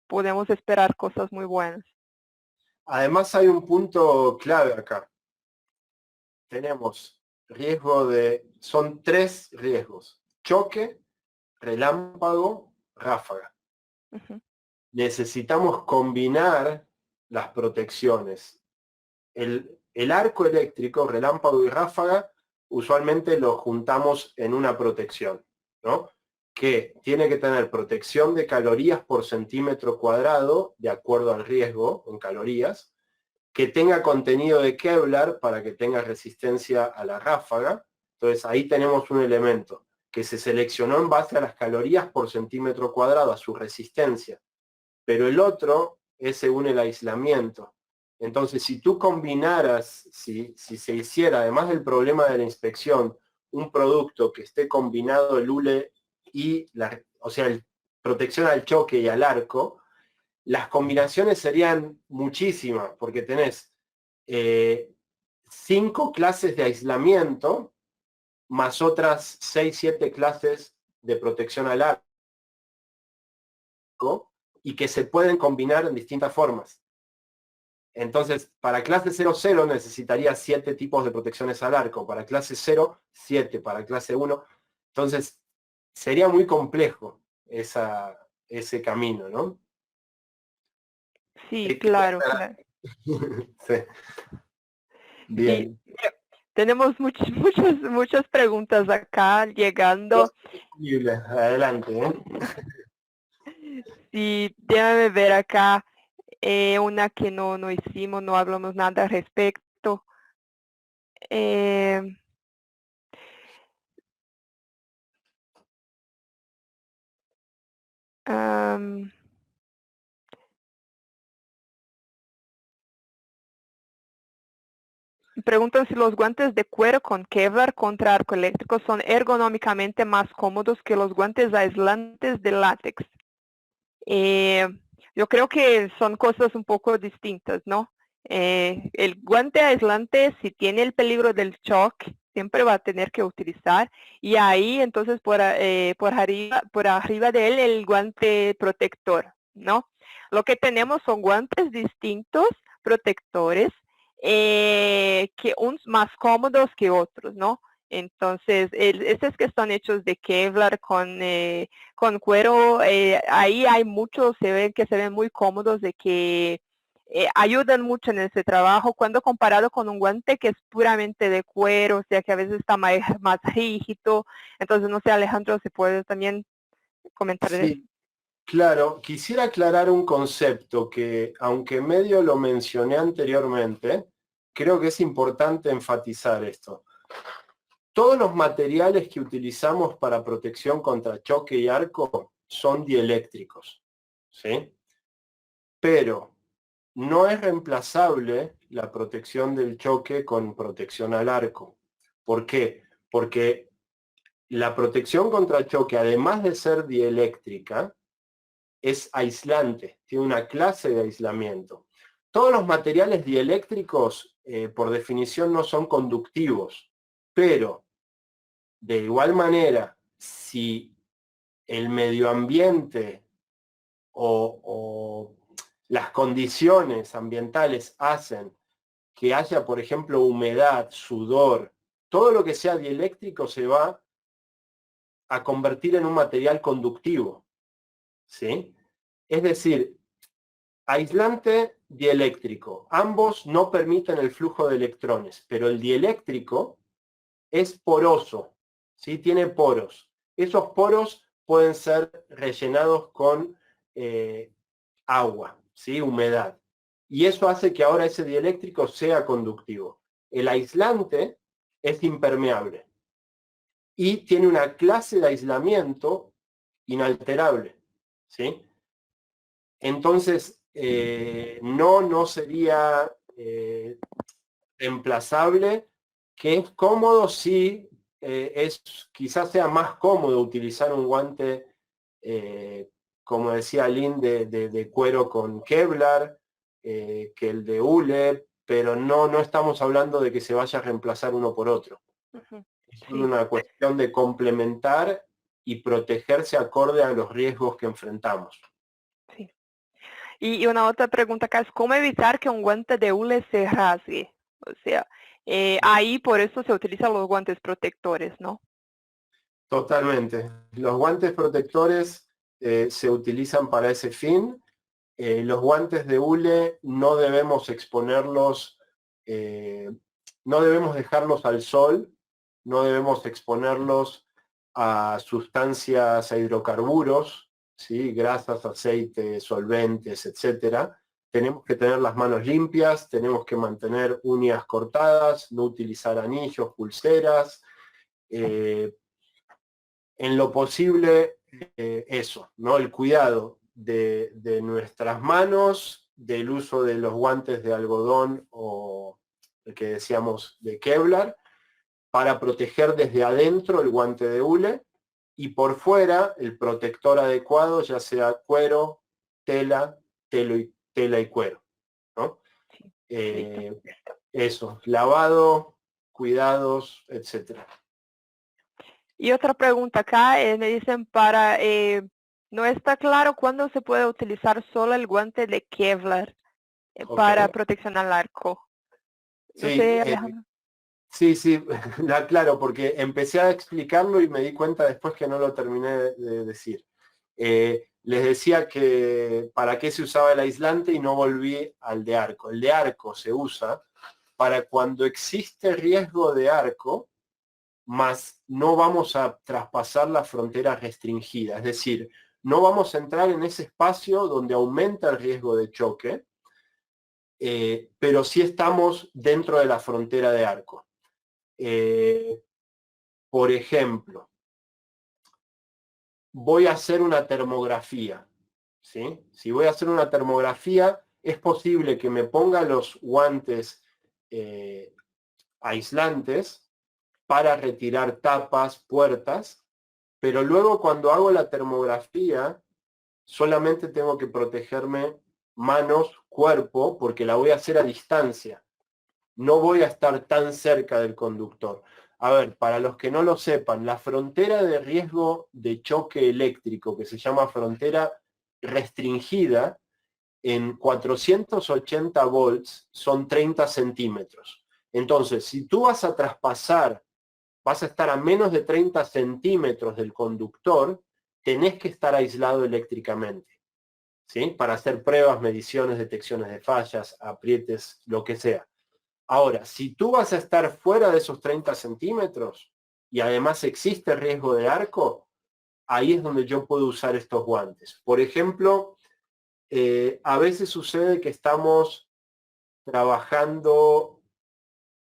podemos esperar cosas muy buenas. Además hay un punto clave acá. Tenemos son 3 riesgos: choque, relámpago, ráfaga. Ujú. Necesitamos combinar las protecciones. El arco eléctrico, relámpago y ráfaga, usualmente lo juntamos en una protección, ¿no? Que tiene que tener protección de calorías por centímetro cuadrado, de acuerdo al riesgo en calorías, que tenga contenido de Kevlar para que tenga resistencia a la ráfaga. Entonces ahí tenemos un elemento que se seleccionó en base a las calorías por centímetro cuadrado, a su resistencia, pero el otro es según el aislamiento. Entonces, si tú combinaras, si se hiciera, además del problema de la inspección, un producto que esté combinado el hule y o sea, protección al choque y al arco, las combinaciones serían muchísimas, porque tenés 5 clases de aislamiento, más otras 6, 7 clases de protección al arco, y que se pueden combinar en distintas formas. Entonces, para clase 00 necesitaría 7 tipos de protecciones al arco, para clase 0, 7, para clase 1. Entonces, sería muy complejo ese camino, ¿no? Sí, claro, claro. Sí. Sí, Bien. tenemos muchas preguntas acá llegando. Disponible. Adelante, ¿eh? Sí, déjame ver acá una que no hicimos, no hablamos nada al respecto. Eh, am, Preguntan si los guantes de cuero con Kevlar contra arco eléctrico son ergonómicamente más cómodos que los guantes aislantes de látex. Eh, yo creo que son cosas un poco distintas, ¿no? El guante aislante, si tiene el peligro del shock, siempre va a tener que utilizar. Y ahí, entonces, por arriba de él, el guante protector, ¿no? Lo que tenemos son guantes distintos, protectores, que unos más cómodos que otros, ¿no? Entonces, estos que están hechos de Kevlar con cuero, ahí hay muchos, se ven muy cómodos, de que ayudan mucho en ese trabajo, cuando comparado con un guante que es puramente de cuero, o sea que a veces está más rígido. Entonces, no sé, Alejandro, si puedes también comentar de eso. Sí, claro. Quisiera aclarar un concepto que, aunque medio lo mencioné anteriormente, creo que es importante enfatizar esto. Todos los materiales que utilizamos para protección contra choque y arco son dieléctricos, ¿sí? Pero no es reemplazable la protección del choque con protección al arco. ¿Por qué? Porque la protección contra el choque, además de ser dieléctrica, es aislante, tiene una clase de aislamiento. Todos los materiales dieléctricos, por definición, no son conductivos, pero de igual manera, si el medio ambiente o las condiciones ambientales hacen que haya, por ejemplo, humedad, sudor, todo lo que sea dieléctrico se va a convertir en un material conductivo, ¿sí? Es decir, aislante, dieléctrico. Ambos no permiten el flujo de electrones, pero el dieléctrico es poroso, ¿sí? Tiene poros. Esos poros pueden ser rellenados con agua, ¿sí? Humedad. Y eso hace que ahora ese dieléctrico sea conductivo. El aislante es impermeable y tiene una clase de aislamiento inalterable, ¿sí? Entonces, no sería reemplazable, que es cómodo, sí, quizás sea más cómodo utilizar un guante, como decía Lynn, de cuero con Kevlar, que el de hule, pero no estamos hablando de que se vaya a reemplazar uno por otro. Ujú. Es Sí, una cuestión de complementar y protegerse acorde a los riesgos que enfrentamos. sí. Y una otra pregunta acá es, ¿cómo evitar que un guante de hule se rasgue? O sea, ahí por eso se utilizan los guantes protectores, ¿no? Totalmente. Los guantes protectores se utilizan para ese fin. Los guantes de hule no debemos exponerlos, no debemos dejarlos al sol, no debemos exponerlos a sustancias, a hidrocarburos, ¿sí? Grasas, aceites, solventes, etcétera. Tenemos que tener las manos limpias, tenemos que mantener uñas cortadas, no utilizar anillos, pulseras. En lo posible, eso, ¿no? El cuidado de nuestras manos, del uso de los guantes de algodón o el que decíamos de Kevlar, para proteger desde adentro el guante de hule y por fuera el protector adecuado, ya sea cuero, tela y cuero, ¿no? Sí, listo. Eh, Eso, lavado, cuidados, etcétera. Y otra pregunta acá, me dicen no está claro cuándo se puede utilizar solo el guante de Kevlar Ok. para protección al arco. No Sí, sé, Alejandro. sí, claro, porque empecé a explicarlo y me di cuenta después que no lo terminé de decir. Les decía que para qué se usaba el aislante y no volví al de arco. El de arco se usa para cuando existe riesgo de arco, más no vamos a traspasar la frontera restringida. Es decir, no vamos a entrar en ese espacio donde aumenta el riesgo de choque, pero sí estamos dentro de la frontera de arco. Por ejemplo, voy a hacer una termografía, ¿sí? Si voy a hacer una termografía, es posible que me ponga los guantes aislantes para retirar tapas, puertas, pero luego cuando hago la termografía, solamente tengo que protegerme manos, cuerpo, porque la voy a hacer a distancia. No voy a estar tan cerca del conductor. A ver, para los que no lo sepan, la frontera de riesgo de choque eléctrico, que se llama frontera restringida, en 480 volts son 30 centímetros. Entonces, si tú vas a traspasar, vas a estar a menos de 30 centímetros del conductor, tenés que estar aislado eléctricamente, ¿sí? Para hacer pruebas, mediciones, detecciones de fallas, aprietes, lo que sea. Ahora, si tú vas a estar fuera de esos 30 centímetros y además existe riesgo de arco, ahí es donde yo puedo usar estos guantes. Por ejemplo, a veces sucede que estamos trabajando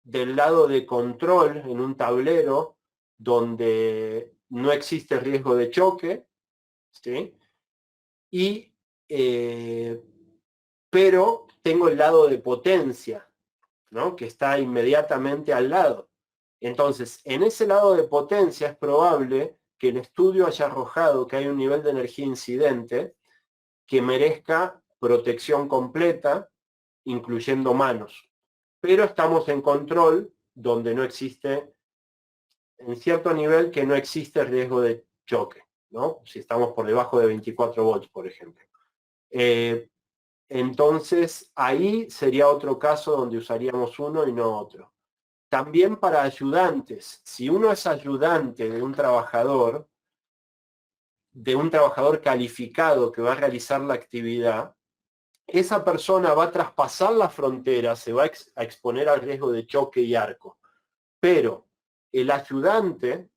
del lado de control en un tablero donde no existe riesgo de choque, ¿sí? Y, pero tengo el lado de potencia, ¿no? Que está inmediatamente al lado. Entonces, en ese lado de potencia es probable que el estudio haya arrojado que hay un nivel de energía incidente que merezca protección completa, incluyendo manos. Pero estamos en control donde no existe, en cierto nivel que no existe riesgo de choque, ¿no? Si estamos por debajo de 24 volts, por ejemplo. entonces ahí sería otro caso donde usaríamos uno y no otro. También para ayudantes, si uno es ayudante de un trabajador calificado que va a realizar la actividad, esa persona va a traspasar la frontera, se va a exponer al riesgo de choque y arco. Pero el ayudante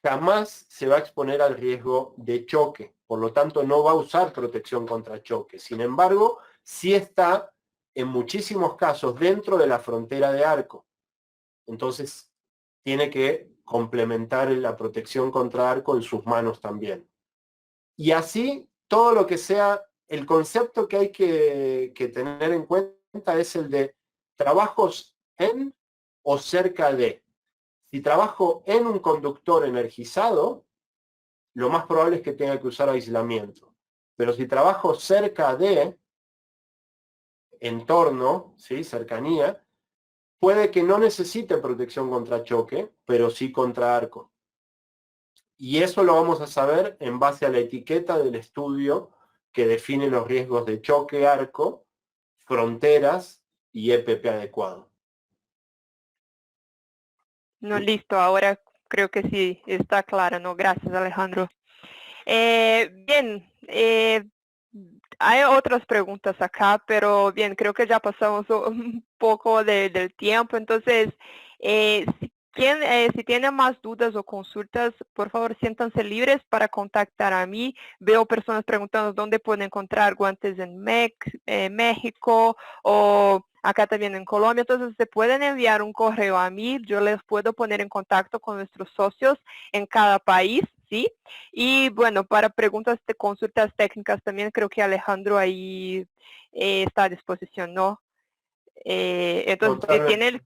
jamás se va a exponer al riesgo de choque, por lo tanto no va a usar protección contra choque. Sin embargo, sí está en muchísimos casos dentro de la frontera de arco. Entonces tiene que complementar la protección contra arco en sus manos también. Y así todo lo que sea, el concepto que hay que tener en cuenta es el de trabajos en o cerca de. Si trabajo en un conductor energizado, lo más probable es que tenga que usar aislamiento. Pero si trabajo cerca de, entorno, ¿sí? Cercanía, puede que no necesite protección contra choque, pero sí contra arco. Y eso lo vamos a saber en base a la etiqueta del estudio que define los riesgos de choque, arco, fronteras y EPP adecuado. No, listo, ahora creo que sí está clara, ¿no? Gracias, Alejandro. Bien, hay otras preguntas acá, pero bien, creo que ya pasamos un poco del tiempo, entonces, si tienen más dudas o consultas, por favor, siéntanse libres para contactar a mí. Veo personas preguntando dónde pueden encontrar guantes en México o acá también en Colombia, entonces se pueden enviar un correo a mí, yo les puedo poner en contacto con nuestros socios en cada país, ¿sí? Y bueno, para preguntas de consultas técnicas también creo que Alejandro ahí está a disposición, ¿no? Entonces, si tiene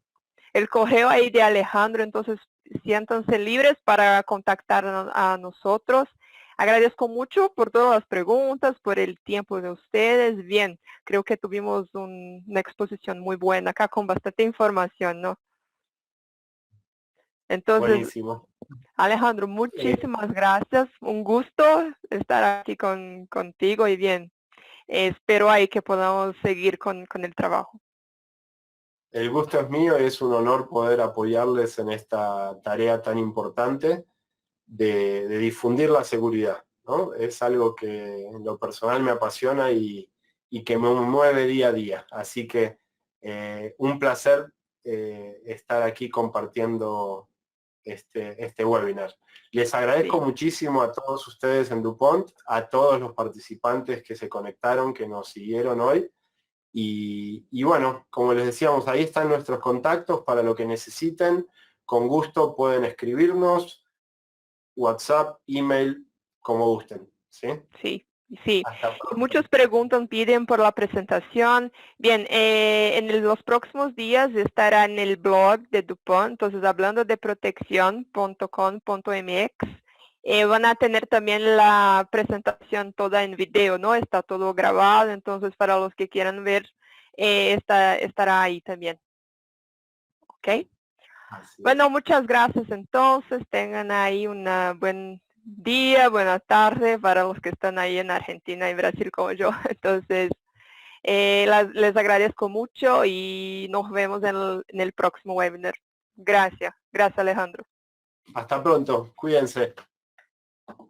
el correo ahí de Alejandro, entonces siéntanse libres para contactarnos a nosotros. Agradezco mucho por todas las preguntas, por el tiempo de ustedes. Bien, creo que tuvimos una exposición muy buena acá con bastante información, ¿no? Entonces, Buenísimo. Alejandro, muchísimas gracias. Un gusto estar aquí contigo y bien, espero ahí que podamos seguir con el trabajo. El gusto es mío, es un honor poder apoyarles en esta tarea tan importante de difundir la seguridad, ¿no? Es algo que en lo personal me apasiona y que me mueve día a día. Así que un placer estar aquí compartiendo este webinar. Les agradezco muchísimo a todos ustedes en DuPont, a todos los participantes que se conectaron, que nos siguieron hoy. Y bueno, como les decíamos, ahí están nuestros contactos para lo que necesiten. Con gusto pueden escribirnos, WhatsApp, email, como gusten. ¿Sí? Sí, sí. Hasta Y pronto. muchos preguntan, piden por la presentación. Bien, en los próximos días estará en el blog de DuPont, entonces hablando de protección.com.mx. Van a tener también la presentación toda en video, ¿no? Está todo grabado, entonces para los que quieran ver, estará ahí también. ¿Ok? Bueno, muchas gracias entonces. Tengan ahí una buen día, buena tarde para los que están ahí en Argentina y Brasil como yo. Entonces, les agradezco mucho y nos vemos en el próximo webinar. Gracias. Gracias, Alejandro. Hasta pronto. Cuídense.